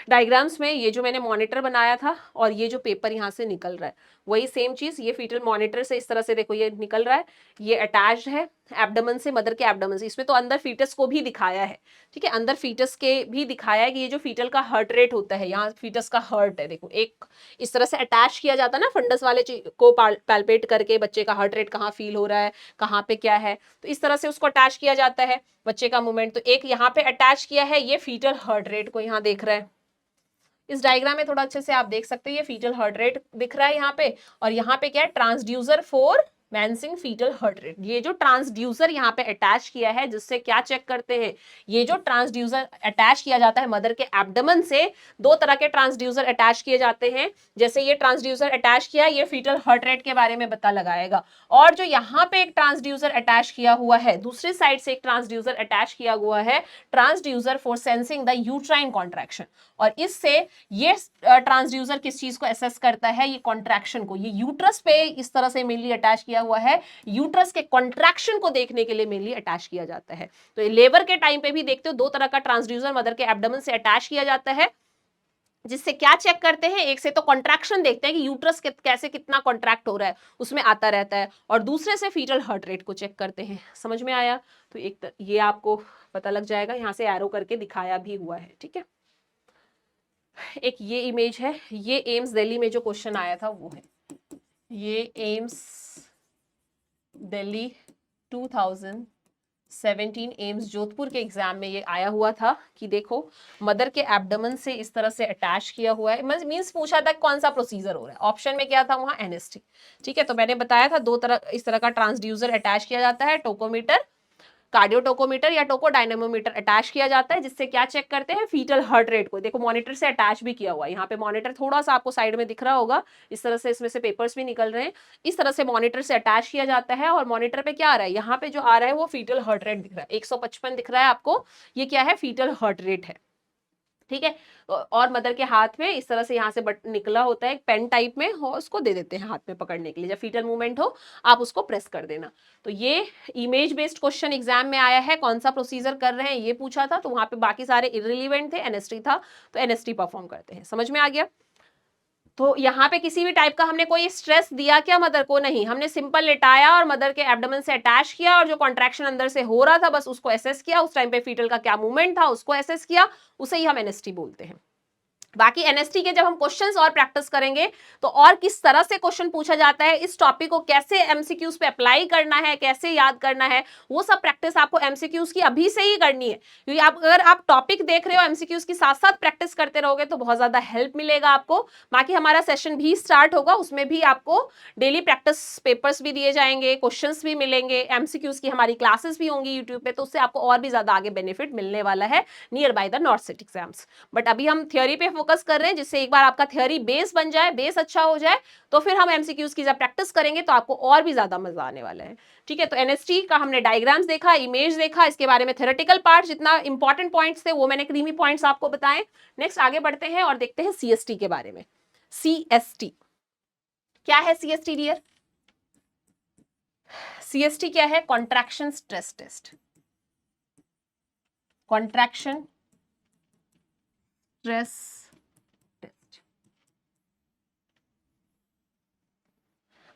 डायग्राम्स में ये जो मैंने मॉनिटर बनाया था और ये जो पेपर यहाँ से निकल रहा है वही सेम चीज, ये फीटल मॉनिटर से इस तरह से देखो ये निकल रहा है, ये अटैच्ड है एब्डोमेन से, मदर के एब्डोमेन से। इसमें तो अंदर फीटस को भी दिखाया है, ठीक है, अंदर फीटस के भी दिखाया है कि ये जो फीटल का हार्ट रेट होता है, यहाँ फीटस का हार्ट है, देखो एक इस तरह से अटैच किया जाता है ना फंडस वाले को पैल्पेट करके बच्चे का हार्ट रेट कहाँ फील हो रहा है, कहाँ पे क्या है, तो इस तरह से उसको अटैच किया जाता है बच्चे का मूवमेंट। तो एक यहाँ पे अटैच किया है ये फीटल हार्ट रेट को, यहाँ देख रहे हैं इस डायग्राम में थोड़ा अच्छे से आप देख सकते हैं, ये फीटल हार्ट रेट दिख रहा है यहाँ पे, और यहाँ पे क्या है transducer for sensing fetal heart rate. ये जो ट्रांसड्यूसर यहाँ पे अटैच किया है, जिससे क्या चेक करते हैं, ये जो ट्रांसड्यूसर अटैच किया जाता है मदर के एब्डोमेन से, दो तरह के ट्रांसड्यूसर अटैच किए जाते हैं। जैसे ये ट्रांसड्यूसर अटैच किया, ये फीटल हार्ट रेट के बारे में पता लगाएगा, और जो यहाँ पे एक ट्रांसड्यूसर अटैच किया हुआ है, दूसरी साइड से एक ट्रांसड्यूसर अटैच किया हुआ है, transducer for sensing the uterine contraction, और इससे ये ट्रांसड्यूसर किस चीज को असेस करता है, ये कॉन्ट्रैक्शन को, ये यूट्रस पे इस तरह से मेनली अटैच किया हुआ है, यूट्रस के कॉन्ट्रैक्शन को देखने के लिए मेनली अटैच किया जाता है। तो ये लेबर के टाइम पे भी देखते हो दो तरह का ट्रांसड्यूसर मदर के एब्डोमेन से अटैच किया जाता है, जिससे क्या चेक करते हैं, एक से तो कॉन्ट्रैक्शन देखते हैं कि यूट्रस कैसे कितना कॉन्ट्रैक्ट हो रहा है, उसमें आता रहता है, और दूसरे से फीटल हार्ट रेट को चेक करते हैं। समझ में आया? तो एक ये आपको पता लग जाएगा, यहां से एरो करके दिखाया भी हुआ है, ठीक है। एक ये इमेज है, ये एम्स दिल्ली में जो क्वेश्चन आया था वो है, ये एम्स दिल्ली 2017 एम्स जोधपुर के एग्जाम में ये आया हुआ था कि देखो मदर के एब्डोमेन से इस तरह से अटैच किया हुआ है, मींस पूछा था कौन सा प्रोसीजर हो रहा है, ऑप्शन में क्या था वहां एनएसटी, ठीक है। तो मैंने बताया था दो तरह इस तरह का ट्रांसड्यूसर अटैच किया जाता है, टोकोमीटर, कार्डियोटोकोमीटर या टोकोडायनेमोमीटर अटैच किया जाता है, जिससे क्या चेक करते हैं, फीटल हार्ट रेट को। देखो मॉनिटर से अटैच भी किया हुआ है, यहाँ पे मॉनिटर थोड़ा सा आपको साइड में दिख रहा होगा, इस तरह से इसमें से पेपर्स भी निकल रहे हैं, इस तरह से मॉनिटर से अटैच किया जाता है, और मॉनिटर पे क्या आ रहा है, यहाँ पे जो आ रहा है वो फीटल हार्ट रेट दिख रहा है, 155 दिख रहा है आपको, ये क्या है, फीटल हार्ट रेट है, ठीक है। और मदर के हाथ में इस तरह से यहाँ से बट निकला होता है एक पेन टाइप में, हो उसको दे देते हैं हाथ में पकड़ने के लिए, जब फीटल मूवमेंट हो आप उसको प्रेस कर देना। तो ये इमेज बेस्ड क्वेश्चन एग्जाम में आया है, कौन सा प्रोसीजर कर रहे हैं ये पूछा था, तो वहां पे बाकी सारे इररिलेवेंट थे, एनएसटी था, तो एनएसटी परफॉर्म करते हैं। समझ में आ गया? तो यहाँ पे किसी भी टाइप का हमने कोई स्ट्रेस दिया क्या मदर को? नहीं, हमने सिंपल लेटाया और मदर के एब्डोमेन से अटैच किया, और जो कॉन्ट्रैक्शन अंदर से हो रहा था बस उसको एसेस किया, उस टाइम पे फीटल का क्या मूवमेंट था उसको एसेस किया, उसे ही हम एनएसटी बोलते हैं। बाकी एनएसटी के जब हम क्वेश्चंस और प्रैक्टिस करेंगे तो और किस तरह से क्वेश्चन पूछा जाता है, इस टॉपिक को कैसे एमसीक्यूज पे अप्लाई करना है, कैसे याद करना है, वो सब प्रैक्टिस आपको एमसीक्यूज की अभी से ही करनी है, क्योंकि अगर आप टॉपिक देख रहे हो एमसीक्यूज की साथ साथ प्रैक्टिस करते रहोगे तो बहुत ज्यादा हेल्प मिलेगा आपको। बाकी हमारा सेशन भी स्टार्ट होगा, उसमें भी आपको डेली प्रैक्टिस पेपर्स भी दिए जाएंगे, क्वेश्चन भी मिलेंगे, एमसीक्यूज की हमारी क्लासेस भी होंगी यूट्यूब पे, तो उससे आपको और भी ज्यादा आगे बेनिफिट मिलने वाला है near by the north set exams. But अभी हम थ्योरी पे फोकस कर रहे हैं, जिससे एक बार आपका थ्योरी बेस बन जाए, बेस अच्छा हो जाए, तो फिर हम एमसीक्यूज की जब प्रैक्टिस करेंगे तो आपको और भी ज्यादा मजा आने वाला है, ठीक है। तो एनएसटी का हमने डायग्राम्स देखा, इमेज देखा, इसके बारे में थ्योरेटिकल पार्ट जितना इंपॉर्टेंट पॉइंट्स थे वो मैंने क्रीमी पॉइंट्स आपको बताए। नेक्स्ट आगे बढ़ते हैं और देखते हैं सीएसटी के बारे में। सीएसटी क्या है? सीएसटी डियर, सीएसटी क्या है? Contraction stress test, contraction stress test.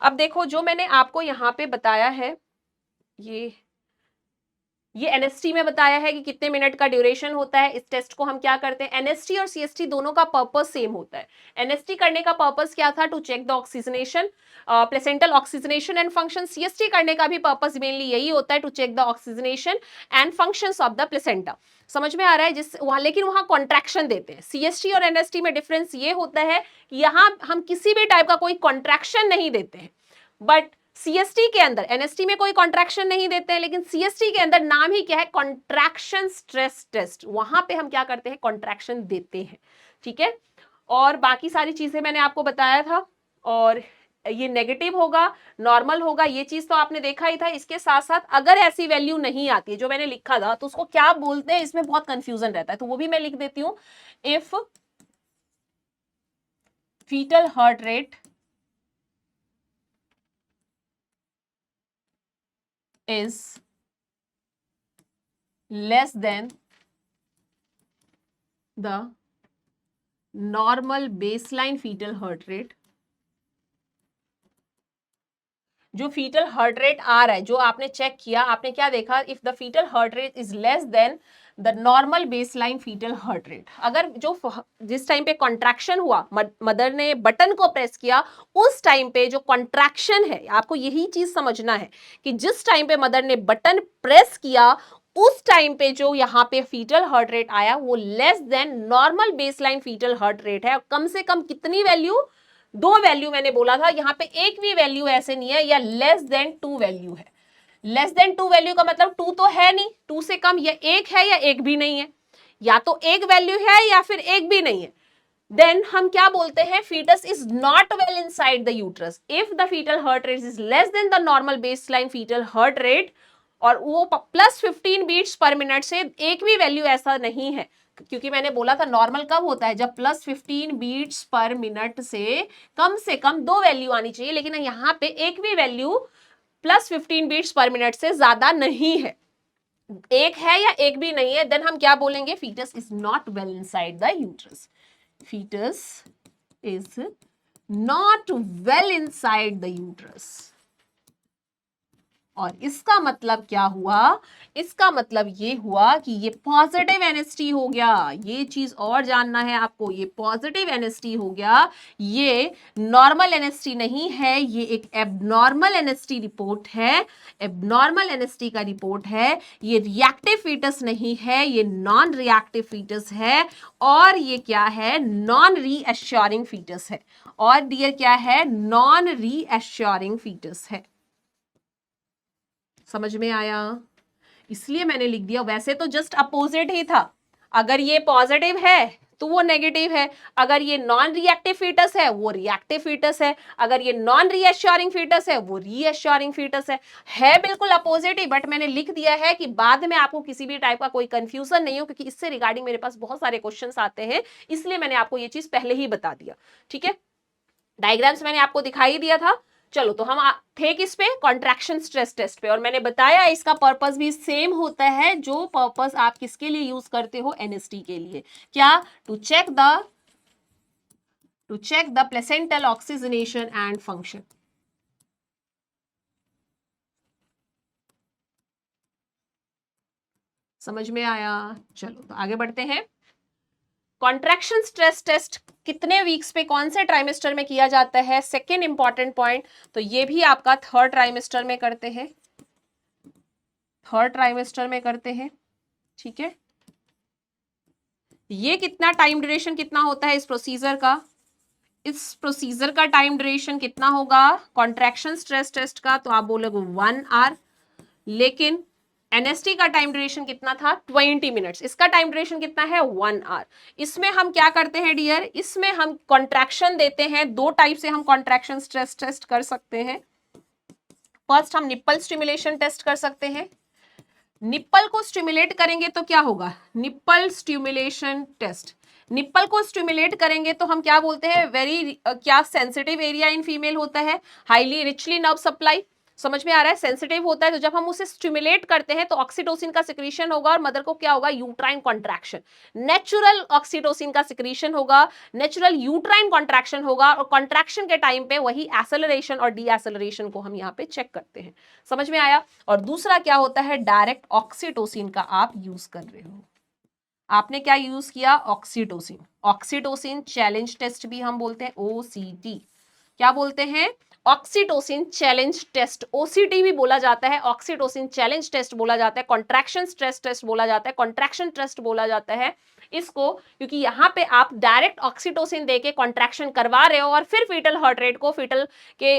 अब देखो जो मैंने आपको यहां पे बताया है, ये एनएसटी में बताया है कि कितने मिनट का ड्यूरेशन होता है। इस टेस्ट को हम क्या करते हैं, एनएसटी और सीएसटी दोनों का पर्पस सेम होता है। एनएसटी करने का पर्पस क्या था? To check the oxygenation, placental oxygenation and function. CST करने का भी पर्पस मेनली यही होता है, to check the oxygenation and functions of the placenta. समझ में आ रहा है? जिस वहां लेकिन वहां कॉन्ट्रैक्शन देते हैं। सीएसटी और एनएसटी में डिफरेंस ये होता है कि यहां हम किसी भी टाइप का कोई कॉन्ट्रैक्शन नहीं देते हैं, बट सीएसटी के अंदर, एनएसटी में कोई कॉन्ट्रैक्शन नहीं देते हैं, लेकिन सीएसटी के अंदर नाम ही क्या है, कॉन्ट्रैक्शन स्ट्रेस टेस्ट, वहां पे हम क्या करते हैं, कॉन्ट्रैक्शन देते हैं, ठीक है। और बाकी सारी चीजें मैंने आपको बताया था, और ये नेगेटिव होगा, नॉर्मल होगा, ये चीज तो आपने देखा ही था। इसके साथ साथ अगर ऐसी वैल्यू नहीं आती है जो मैंने लिखा था तो उसको क्या बोलते हैं, इसमें बहुत कंफ्यूजन रहता है, तो वो भी मैं लिख देती हूं। If fetal heart rate is less than the normal baseline fetal heart rate, जो फीटल हार्ट रेट आ रहा है, जो आपने चेक किया, आपने क्या देखा, if the fetal heart rate is less than the normal baseline fetal heart rate, अगर जो जिस टाइम पे कॉन्ट्रैक्शन हुआ, मदर ने बटन को प्रेस किया, उस टाइम पे जो कॉन्ट्रैक्शन है, आपको यही चीज समझना है कि जिस टाइम पे मदर ने बटन प्रेस किया, उस टाइम पे जो यहाँ पे फीटल हार्ट रेट आया वो less than normal baseline fetal heart rate है। कम से कम कितनी वैल्यू, 2 वैल्यू मैंने बोला था, यहाँ पे एक भी वैल्यू ऐसे नहीं है, या लेस देन 2 वैल्यू है। लेस देन 2 वैल्यू का मतलब 2 तो है नहीं, 2 से कम या 1 है या 1 भी नहीं है, या तो एक वैल्यू है या फिर 1 भी नहीं है। देन हम क्या बोलते हैं, fetus is not well inside the uterus. If the fetal heart rate is less than the normal baseline fetal heart rate, और वो प्लस 15 बीट्स पर मिनट से एक भी वैल्यू ऐसा नहीं है, क्योंकि मैंने बोला था नॉर्मल कब होता है, जब प्लस 15 बीट्स पर मिनट से कम 2 वैल्यू आनी चाहिए, लेकिन यहाँ पे एक भी value plus 15 beats per minute से ज्यादा नहीं है, एक है या एक भी नहीं है, देन हम क्या बोलेंगे, fetus is not well inside the uterus. Fetus is not well inside the uterus. और इसका मतलब क्या हुआ, इसका मतलब ये हुआ कि ये पॉजिटिव एनएसटी हो गया। ये चीज और जानना है आपको, ये पॉजिटिव एनएसटी हो गया, ये नॉर्मल एनएसटी नहीं है, ये एक एबनॉर्मल एनएसटी रिपोर्ट है, एबनॉर्मल एनएसटी का रिपोर्ट है। ये रिएक्टिव फीटस नहीं है, ये नॉन रिएक्टिव फीटस है, और ये क्या है, नॉन रीएश्योरिंग फीटस है। और डियर क्या है, नॉन रीएश्योरिंग फीटस है। समझ में आया, इसलिए मैंने लिख दिया। वैसे तो जस्ट अपोजिट ही था, अगर ये पॉजिटिव है तो वो नेगेटिव है, अगर ये नॉन रिएक्टिव फीटस है वो रिएक्टिव फीटस है, अगर ये नॉन रीएश्योरिंग फीटस है वो रीएश्योरिंग फीटस है बिल्कुल अपोजिट ही। बट मैंने लिख दिया है कि बाद में आपको किसी भी टाइप का कोई कंफ्यूजन नहीं हो, क्योंकि इससे रिगार्डिंग मेरे पास बहुत सारे क्वेश्चंस आते हैं, इसलिए मैंने आपको ये चीज पहले ही बता दिया। ठीक है, डायग्राम्स मैंने आपको दिखाई दिया था। चलो, तो हम थे किस पे, कॉन्ट्रैक्शन स्ट्रेस टेस्ट पे, और मैंने बताया इसका पर्पस भी सेम होता है जो पर्पस आप किसके लिए यूज करते हो, एनएसटी के लिए। क्या, to check the placental oxygenation and function. समझ में आया। चलो, तो आगे बढ़ते हैं। कॉन्ट्रैक्शन स्ट्रेस टेस्ट कितने वीक्स पे, कौन से ट्राइमेस्टर में किया जाता है, सेकेंड इंपॉर्टेंट पॉइंट, तो ये भी आपका थर्ड ट्राइमेस्टर में करते हैं, थर्ड ट्राइमेस्टर में करते हैं। ठीक है, ये कितना टाइम ड्यूरेशन कितना होता है इस प्रोसीजर का, इस प्रोसीजर का टाइम ड्यूरेशन कितना होगा कॉन्ट्रैक्शन स्ट्रेस टेस्ट का, तो आप बोलोगे 1 आवर, लेकिन एनएसटी का टाइम ड्यूरेशन कितना था, 20 मिनट्स। इसका टाइम ड्यूरेशन कितना है, 1 आवर। इसमें हम क्या करते हैं डियर, इसमें हम कॉन्ट्रैक्शन देते हैं, 2 टाइप से हम कॉन्ट्रैक्शन स्ट्रेस टेस्ट कर सकते हैं। फर्स्ट हम निप्पल स्टिमुलेशन टेस्ट कर सकते हैं। निप्पल को स्टिमुलेट करेंगे तो क्या होगा, निप्पल स्टिमुलेशन टेस्ट। निप्पल को स्टिमुलेट करेंगे तो हम क्या बोलते हैं, वेरी क्या सेंसिटिव एरिया इन फीमेल होता है, हाईली रिचली नर्व सप्लाई। समझ में आ रहा है, सेंसिटिव होता है, तो जब हम उसे स्टिमुलेट करते हैं तो ऑक्सीटोसिन का सिक्रीशन होगा, और मदर को क्या होगा, यूट्राइन कॉन्ट्रैक्शन, नेचुरल ऑक्सीटोसिन का सिक्रीशन होगा, नेचुरल यूट्राइन कॉन्ट्रैक्शन होगा, और कॉन्ट्रैक्शन के टाइम पे वही एसेलरेशन और डी एसेलरेशन को हम यहाँ पे चेक करते हैं। समझ में आया। और दूसरा क्या होता है, डायरेक्ट ऑक्सीटोसिन का आप यूज कर रहे हो, आपने क्या यूज किया, ऑक्सीटोसिन। ऑक्सीटोसिन चैलेंज टेस्ट भी हम बोलते हैं, ओसीटी। क्या बोलते हैं, ऑक्सीटोसिन चैलेंज टेस्ट, ओसीटी भी बोला जाता है, ऑक्सीटोसिन चैलेंज टेस्ट बोला जाता है, कॉन्ट्रैक्शन स्ट्रेस टेस्ट बोला जाता है, कॉन्ट्रैक्शन टेस्ट बोला जाता है इसको, क्योंकि यहाँ पे आप डायरेक्ट ऑक्सीटोसिन देके कॉन्ट्रैक्शन करवा रहे हो, और फिर फीटल हार्ट रेट को, फीटल के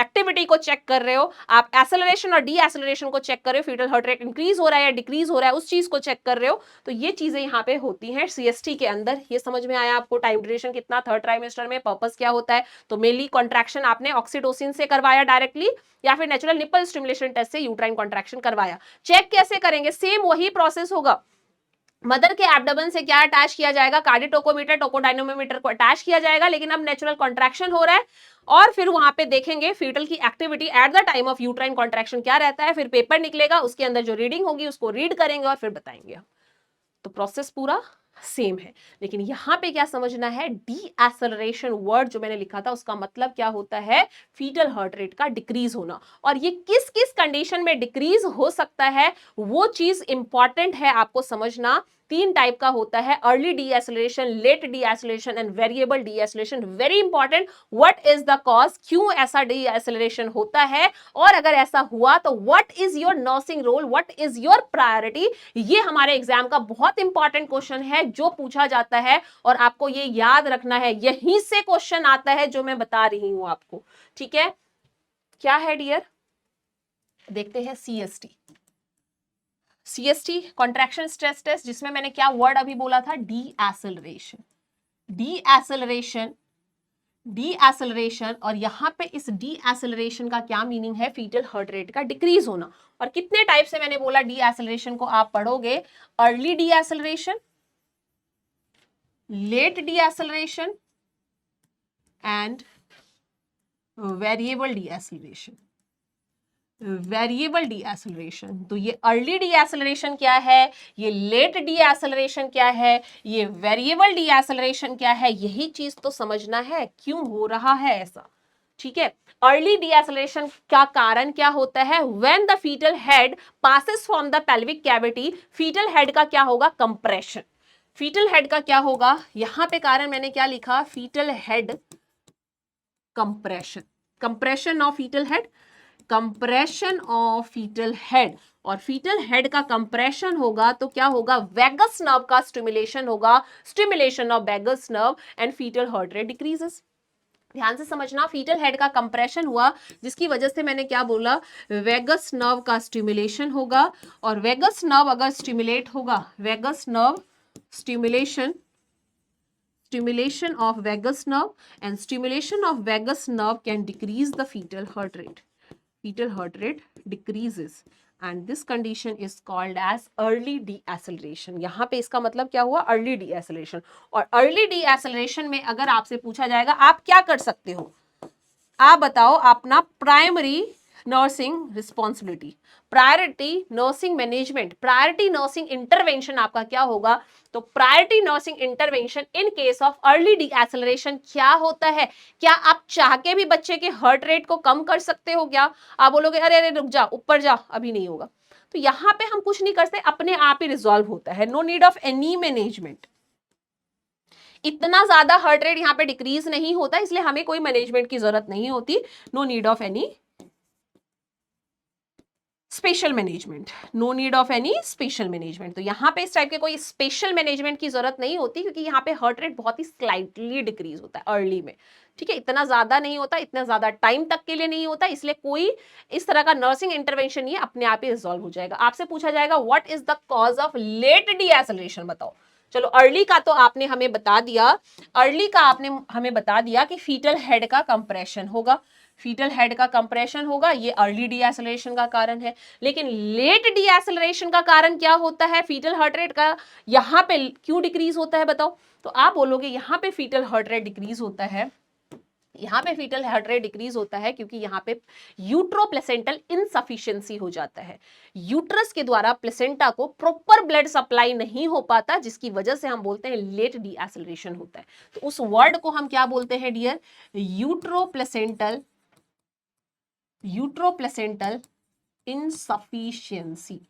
एक्टिविटी को चेक कर रहे हो, आप एसेलरेशन और डी एसेलरेशन को चेक कर रहे हो, फीटल हार्ट रेट इंक्रीज हो रहा है या डिक्रीज हो रहा है, उस चीज को चेक कर रहे हो। तो ये चीजें यहाँ पे होती हैं सीएसटी के अंदर। ये समझ में आया आपको, टाइम ड्यूरेशन कितना थर्ड ट्राइमेस्टर में, पर्पस क्या होता है, तो मेनली कॉन्ट्रैक्शन आपने ऑक्सीटोसिन से करवाया डायरेक्टली, या फिर नेचुरल निप्पल स्टिमुलेशन टेस्ट से यूट्राइन कॉन्ट्रैक्शन करवाया। चेक कैसे करेंगे, सेम वही प्रोसेस होगा। मदर के एब्डोमेन से क्या अटैच किया जाएगा, कार्डियोटोकोमीटर, टोकोडायनोमीटर को अटैच किया जाएगा, लेकिन अब नेचुरल कॉन्ट्रैक्शन हो रहा है, और फिर वहां पे देखेंगे फीटल की activity eight the time of uterine contraction क्या रहता है, फिर पेपर निकलेगा, उसके अंदर जो रीडिंग होगी उसको रीड करेंगे और फिर बताएंगे। तो प्रोसेस पूरा सेम है। लेकिन यहां पे क्या समझना है, डी एक्सेलरेशन वर्ड जो मैंने लिखा था उसका मतलब क्या होता है, फीटल हार्ट रेट का डिक्रीज होना। और ये किस किस कंडीशन में डिक्रीज हो सकता है वो चीज इंपॉर्टेंट है आपको समझना। 3 टाइप का होता है, early deceleration, late deceleration and variable deceleration. Very important, what is the cause, क्यों ऐसा डी एक्सेलरेशन होता है, और अगर ऐसा हुआ तो what is your nursing role, what is your priority. ये हमारे एग्जाम का बहुत इंपॉर्टेंट क्वेश्चन है जो पूछा जाता है, और आपको ये याद रखना है, यहीं से क्वेश्चन आता है जो मैं बता रही हूं आपको। ठीक है, क्या है डियर, देखते हैं CST. CST contraction stress test, जिसमें मैंने क्या वर्ड अभी बोला था, deceleration. Deceleration, deceleration, और यहां पे इस डी एक्सेलरेशन का क्या मीनिंग है, फीटल हार्ट रेट का डिक्रीज होना। और कितने टाइप से मैंने बोला डी एक्सेलरेशन को आप पढ़ोगे, early deceleration, late deceleration and variable deceleration. Variable deceleration, तो ये अर्ली डी एक्सेलरेशन क्या है, ये लेट डी एक्सेलरेशन क्या है, ये वेरिएबल डी एक्सेलरेशन क्या है, यही चीज तो समझना है क्यों हो रहा है ऐसा। ठीक है, अर्ली डी एक्सेलरेशन का कारण क्या होता है, when the fetal head passes from the pelvic cavity, fetal head का क्या होगा, कंप्रेशन। फीटल हेड का क्या होगा, यहां पे कारण मैंने क्या लिखा, fetal head compression, compression of fetal head, compression of fetal head. और फीटल हेड का कंप्रेशन होगा तो क्या होगा, वैगस नर्व का स्टिमुलेशन होगा, stimulation of vagus nerve and fetal heart rate decreases. ध्यान से समझना, फीटल हेड का कंप्रेशन हुआ जिसकी वजह से मैंने क्या बोला, वैगस नर्व का स्टिमुलेशन होगा, और वैगस नर्व अगर स्टिमुलेट होगा, vagus nerve stimulation, stimulation of vagus nerve and stimulation of vagus nerve can decrease the fetal heart rate. Fetal heart rate decreases and this condition is called as early deceleration. यहाँ पे इसका मतलब क्या हुआ, early deceleration। और early deceleration में अगर आपसे पूछा जाएगा आप क्या कर सकते हो, आप बताओ अपना primary nursing responsibility, priority nursing management, priority nursing intervention आपका क्या होगा। तो priority nursing intervention in case of early D acceleration क्या होता है, क्या आप चाह के भी बच्चे के हार्ट रेट को कम कर सकते हो क्या, आप बोलोगे अरे अरे रुक जा, ऊपर जा, अभी नहीं होगा। तो यहां पे हम कुछ नहीं करते, अपने आप ही रिजॉल्व होता है, no need of any management. इतना ज्यादा हार्ट रेट यहाँ पे डिक्रीज नहीं होता, इसलिए हमें कोई मैनेजमेंट की जरूरत नहीं होती, no need of any special management, no need of any special management. तो यहाँ पे इस टाइप के कोई स्पेशल मैनेजमेंट की जरूरत नहीं होती, क्योंकि यहाँ पे हार्ट रेट बहुत ही स्लाइटली डिक्रीज होता है अर्ली में। ठीक है, इतना ज्यादा नहीं होता, इतना ज्यादा टाइम तक के लिए नहीं होता, इसलिए कोई इस तरह का नर्सिंग इंटरवेंशन ये अपने आप ही रिजॉल्व हो जाएगा। आपसे पूछा जाएगा what is the cause of late deceleration, बताओ। चलो अर्ली का तो आपने हमें बता दिया, अर्ली का आपने हमें बता दिया कि फीटल हेड का कंप्रेशन होगा, फीटल हेड का कंप्रेशन होगा, ये अर्ली डी एक्सेलरेशन का कारण है। लेकिन लेट डी एक्सेलरेशन का कारण क्या होता है, फीटल हार्ट रेट का यहां पे क्यों डिक्रीज होता है बताओ। तो आप बोलोगे यहां पे फीटल हार्ट रेट डिक्रीज होता है, यहाँ पे फीटल हार्ट रेट डिक्रीज होता है क्योंकि यहाँ पे यूट्रोप्लेसेंटल इनसफिशिएंसी हो जाता है, यूट्रस के द्वारा प्लेसेंटा को प्रॉपर ब्लड सप्लाई नहीं हो पाता, जिसकी वजह से हम बोलते हैं लेट डी एक्सेलरेशन होता है। तो उस वर्ड को हम क्या बोलते हैं डियर, यूट्रोप्लेसेंटल, यूट्रोप्लेसेंटल इनसफिशिएंसी,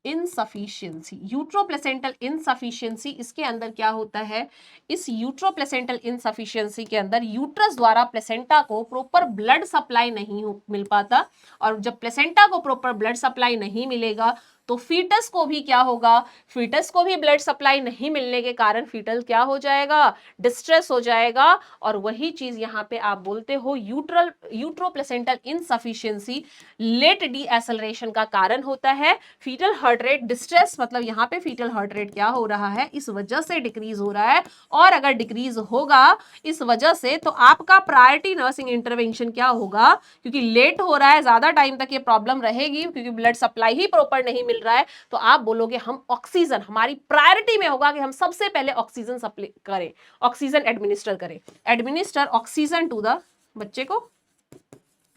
इनसफिशिएंसी, यूट्रोप्लेसेंटल इनसफिशिएंसी। इसके अंदर क्या होता है, इस यूट्रोप्लेसेंटल इनसफिशिएंसी के अंदर यूट्रस द्वारा प्लेसेंटा को प्रॉपर ब्लड सप्लाई नहीं मिल पाता, और जब प्लेसेंटा को प्रॉपर ब्लड सप्लाई नहीं मिलेगा तो फीटस को भी क्या होगा, फीटस को भी ब्लड सप्लाई नहीं मिलने के कारण फीटल क्या हो जाएगा, डिस्ट्रेस हो जाएगा। और वही चीज यहाँ पे आप बोलते हो यूट्रोप्लेसेंटल इनसफिशिएंसी लेट डी एक्सेलरेशन का कारण होता है। फीटल हार्ट रेट डिस्ट्रेस, मतलब यहाँ पे फीटल हार्ट रेट क्या हो रहा है, इस वजह से डिक्रीज हो रहा है। और अगर डिक्रीज होगा इस वजह से तो आपका प्रायोरिटी नर्सिंग इंटरवेंशन क्या होगा, क्योंकि लेट हो रहा है, ज्यादा टाइम तक ये प्रॉब्लम रहेगी क्योंकि ब्लड सप्लाई ही प्रॉपर नहीं मिल रहा है, तो आप बोलोगे हम ऑक्सीजन, हमारी प्रायोरिटी में होगा कि हम सबसे पहले ऑक्सीजन सप्लाई करें, ऑक्सीजन एडमिनिस्टर करें, एडमिनिस्टर ऑक्सीजन टू द बच्चे को।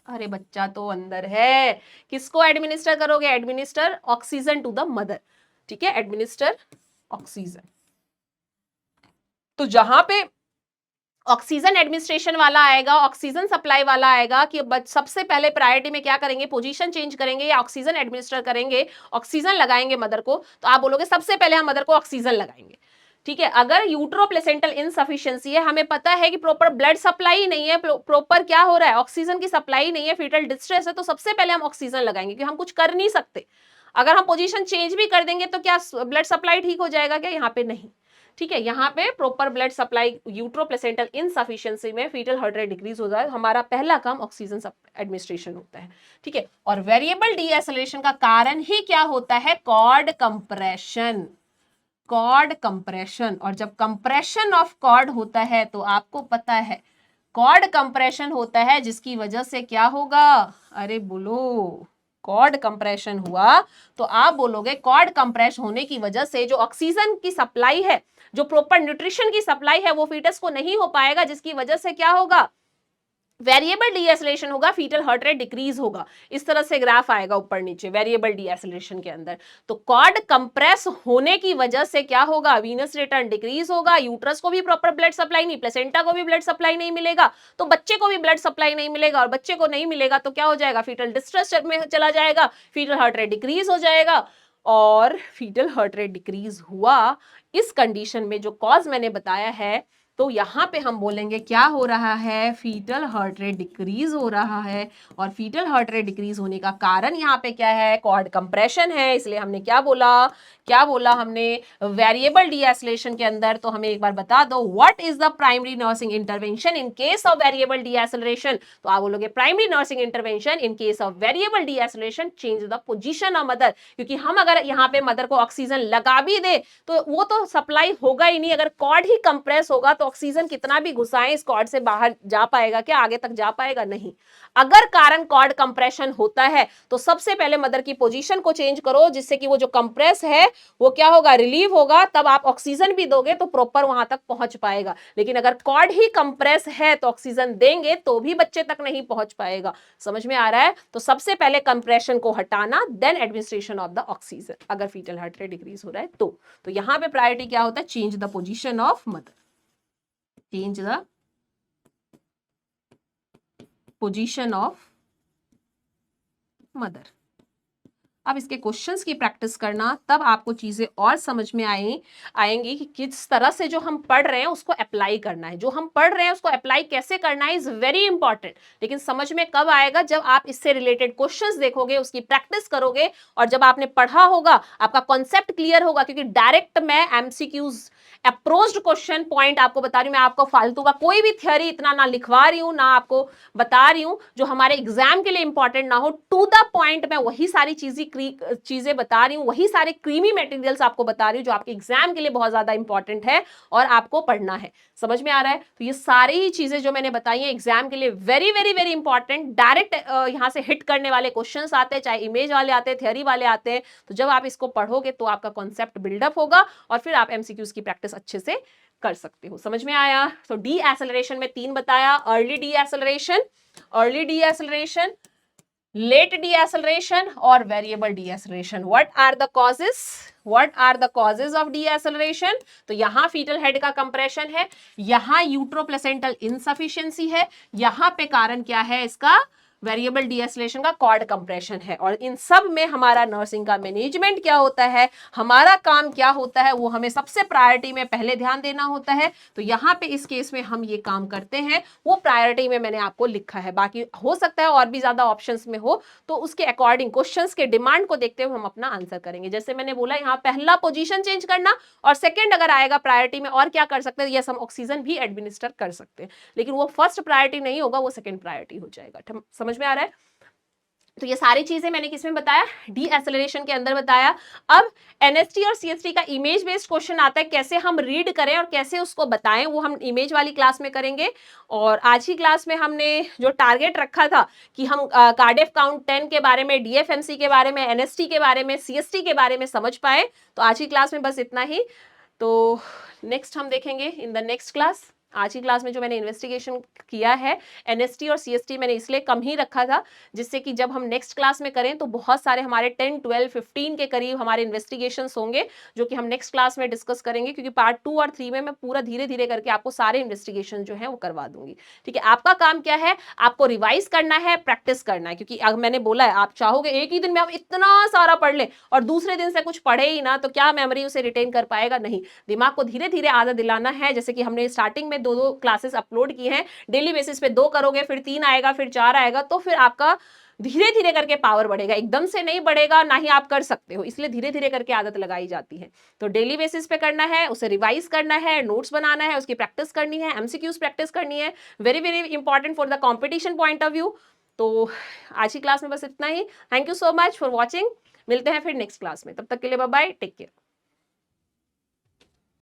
अरे बच्चा तो अंदर है, किसको एडमिनिस्टर करोगे, administer oxygen to the mother. ठीक है, एडमिनिस्टर ऑक्सीजन, तो जहां पे ऑक्सीजन एडमिनिस्ट्रेशन वाला आएगा, ऑक्सीजन सप्लाई वाला आएगा कि सबसे पहले प्रायोरिटी में क्या करेंगे, पोजीशन चेंज करेंगे या ऑक्सीजन एडमिनिस्टर करेंगे, ऑक्सीजन लगाएंगे मदर को, तो आप बोलोगे सबसे पहले हम मदर को ऑक्सीजन लगाएंगे। ठीक है, अगर यूट्रो प्लेसेंटल इनसफिशिएंसी है, हमें पता है कि प्रॉपर ब्लड सप्लाई नहीं है, प्रॉपर क्या हो रहा है, ऑक्सीजन की सप्लाई नहीं है, फीटल डिस्ट्रेस है, तो सबसे पहले हम ऑक्सीजन लगाएंगे क्योंकि हम कुछ कर नहीं सकते। अगर हम पोजीशन चेंज भी कर देंगे तो क्या ब्लड सप्लाई ठीक हो जाएगा क्या, यहाँ पे नहीं। ठीक है, यहाँ पे proper blood supply utero placental insufficiency में फीटल हार्ट रेट डिक्रीज हो जाए, हमारा पहला काम ऑक्सीजन एडमिनिस्ट्रेशन होता है। ठीक है, और वेरिएबल डीएसेलेरेशन का कारण ही क्या होता है, कॉर्ड कंप्रेशन, कॉर्ड कंप्रेशन। और जब कंप्रेशन ऑफ कॉर्ड होता है तो आपको पता है कॉर्ड कंप्रेशन होता है जिसकी वजह से क्या होगा, अरे बोलो, कॉर्ड कंप्रेशन हुआ तो आप बोलोगे कॉर्ड कंप्रेस होने की वजह से जो ऑक्सीजन की सप्लाई है, जो प्रॉपर न्यूट्रिशन की सप्लाई है वो फीटस को नहीं हो पाएगा, जिसकी वजह से क्या होगा, वेरिएबल डीएसेलेरेशन होगा, फीटल हार्ट रेट डिक्रीज होगा। इस तरह से ग्राफ आएगा ऊपर नीचे वेरिएबल डीएसेलेरेशन के अंदर। तो कॉर्ड कंप्रेस होने की वजह से क्या होगा, वीनस रिटर्न डिक्रीज होगा, यूट्रस को भी प्रॉपर ब्लड सप्लाई नहीं, प्लेसेंटा को भी ब्लड सप्लाई नहीं मिलेगा, तो बच्चे को भी ब्लड सप्लाई नहीं मिलेगा, और बच्चे को नहीं मिलेगा तो क्या हो जाएगा, फीटल डिस्ट्रेस में चला जाएगा, फीटल हार्ट रेट डिक्रीज हो जाएगा। और फीटल हार्ट रेट डिक्रीज हुआ, इस कंडीशन में जो कॉज मैंने बताया है, तो यहां पे हम बोलेंगे क्या हो रहा है, फीटल हार्ट रेट डिक्रीज हो रहा है। और फीटल हार्ट रेट डिक्रीज होने का कारण यहाँ पे क्या है, कॉर्ड कंप्रेशन है। इसलिए हमने क्या बोला हमने वेरिएबल डीएसेलेरेशन के अंदर, तो हमें एक बार बता दो what is the primary nursing intervention in case of variable deceleration. तो आप बोलोगे primary nursing intervention in case of variable deceleration, change the position of mother. क्योंकि हम अगर यहाँ पे मदर को ऑक्सीजन लगा भी दे तो वो तो सप्लाई होगा ही नहीं, अगर कॉर्ड ही कंप्रेस होगा तो ऑक्सीजन कितना भी घुसाएं इस कॉर्ड से बाहर जा पाएगा क्या, आगे तक जा पाएगा नहीं। अगर कारण कॉर्ड कंप्रेशन होता है तो सबसे पहले मदर की पोजीशन को चेंज करो, जिससे कि वो जो कंप्रेस है वो क्या होगा, रिलीव होगा, तब आप ऑक्सीजन भी दोगे तो प्रॉपर वहां तक पहुंच पाएगा। लेकिन अगर कॉर्ड ही कंप्रेस है तो ऑक्सीजन देंगे तो भी बच्चे तक नहीं पहुंच पाएगा। समझ में आ रहा है, तो सबसे पहले कंप्रेशन को हटाना, then administration of the oxygen, अगर फीटल हार्ट रेट डिक्रीज हो रहा है तो यहां पे प्रायोरिटी क्या होता है, change the position of mother, change the position of mother. अब इसके क्वेश्चंस की प्रैक्टिस करना, तब आपको चीजें और समझ में आएंगी कि किस तरह से जो हम पढ़ रहे हैं उसको अप्लाई करना है, जो हम पढ़ रहे हैं उसको अप्लाई कैसे करना है इज वेरी इंपॉर्टेंट। लेकिन समझ में कब आएगा, जब आप इससे रिलेटेड क्वेश्चंस देखोगे, उसकी प्रैक्टिस करोगे, और जब आपने पढ़ा होगा, आपका कॉन्सेप्ट क्लियर होगा। क्योंकि डायरेक्ट मैं एमसीक्यूज अप्रोच्ड क्वेश्चन पॉइंट आपको बता रही हूं, मैं आपको फालतू का कोई भी थ्योरी इतना ना लिखवा रही हूं, ना आपको बता रही हूं जो हमारे एग्जाम के लिए इंपॉर्टेंट ना हो, टू द पॉइंट मैं वही सारी चीजें बता रही हूं, वही सारे क्रीमी मटेरियल्स आपको बता रही हूं जो आपके एग्जाम के लिए बहुत ज्यादा इंपॉर्टेंट है और आपको पढ़ना है। समझ में आ रहा है, तो ये सारी चीजें जो मैंने बताई हैं एग्जाम के लिए very very very important, direct यहां से हिट करने वाले क्वेश्चंस आते हैं, चाहे इमेज वाले आते हैं, थ्योरी वाले आते हैं। तो जब आप इसको पढ़ोगे तो आपका कॉन्सेप्ट बिल्डअप होगा और फिर आप एमसीक्यूज की प्रैक्टिस अच्छे से कर सकते हो। समझ में आया, तो डी एक्सेलरेशन में 3 बताया, early deceleration, late deceleration और variable deceleration. What are the causes of deceleration, तो यहां फीटल हेड का कंप्रेशन है, यहां यूट्रोप्लेसेंटल इनसफिशिएंसी है, यहां पे कारण क्या है इसका, वेरिएबल डीएसेलेरेशन का कॉर्ड कंप्रेशन है। और इन सब में हमारा नर्सिंग का मैनेजमेंट क्या होता है, हमारा काम क्या होता है, वो हमें सबसे प्रायोरिटी में पहले ध्यान देना होता है। तो यहाँ पे इस केस में हम ये काम करते हैं, वो प्रायोरिटी में मैंने आपको लिखा है। बाकी हो सकता है और भी ज्यादा ऑप्शंस में हो, तो उसके अकॉर्डिंग क्वेश्चंस के डिमांड को देखते हुए हम अपना आंसर करेंगे। जैसे मैंने बोला यहाँ पहला पोजीशन चेंज करना, और सेकेंड अगर आएगा प्रायोरिटी में और क्या कर सकते हैं, यस हम ऑक्सीजन भी एडमिनिस्टर कर सकते हैं, लेकिन वो फर्स्ट प्रायोरिटी नहीं होगा, वो सेकेंड प्रायोरिटी हो जाएगा। समझ में आ रहा है, तो ये सारी चीजें मैंने किसमें बताया, डी एक्सेलरेशन के अंदर बताया। अब एनएसटी और सीएसटी का इमेज बेस्ड क्वेश्चन आता है, कैसे हम रीड करें और कैसे उसको बताएं, वो हम इमेज वाली क्लास में करेंगे। और आज की क्लास में हमने जो टारगेट रखा था कि हम कार्डियक काउंट 10 के बारे में, डीएफएमसी के बारे में, एनएसटी के बारे में, सीएसटी के बारे में समझ पाए, तो आज की क्लास में बस इतना ही। तो नेक्स्ट हम देखेंगे इन द नेक्स्ट क्लास। आज की क्लास में जो मैंने इन्वेस्टिगेशन किया है एनएसटी और सीएसटी मैंने इसलिए कम ही रखा था, जिससे कि जब हम नेक्स्ट क्लास में करें तो बहुत सारे हमारे 10, 12, 15 के करीब हमारे इन्वेस्टिगेशंस होंगे, जो कि हम नेक्स्ट क्लास में डिस्कस करेंगे, क्योंकि पार्ट 2 और 3 में मैं पूरा धीरे धीरे करके आपको सारे इन्वेस्टिगेशन जो है वो करवा दूंगी। ठीक है, आपका काम क्या है, आपको रिवाइज करना है, प्रैक्टिस करना है, क्योंकि मैंने बोला है आप चाहोगे एक ही दिन में आप इतना सारा पढ़ ले और दूसरे दिन से कुछ पढ़े ही ना, तो क्या मेमोरी उसे रिटेन कर पाएगा? नहीं, दिमाग को धीरे धीरे आदत दिलाना है। जैसे कि हमने स्टार्टिंग में 2-2 क्लासेस अपलोड की हैं, डेली बेसिस पे 2 करोगे, फिर 3 आएगा, फिर 4 आएगा, तो फिर आपका धीरे धीरे करके पावर बढ़ेगा, एकदम से नहीं बढ़ेगा, ना ही आप कर सकते हो, इसलिए धीरे धीरे करके आदत लगाई जाती है। तो डेली बेसिस पे करना है, उसे रिवाइज करना है, नोट्स बनाना है, उसकी प्रैक्टिस करनी है, एमसीक्यूज प्रैक्टिस करनी है, very very important for the competition point of view. तो आज की क्लास में बस इतना ही। Thank you so much for watching. मिलते हैं फिर नेक्स्ट क्लास में, तब तक के लिए बाय बाय, टेक केयर।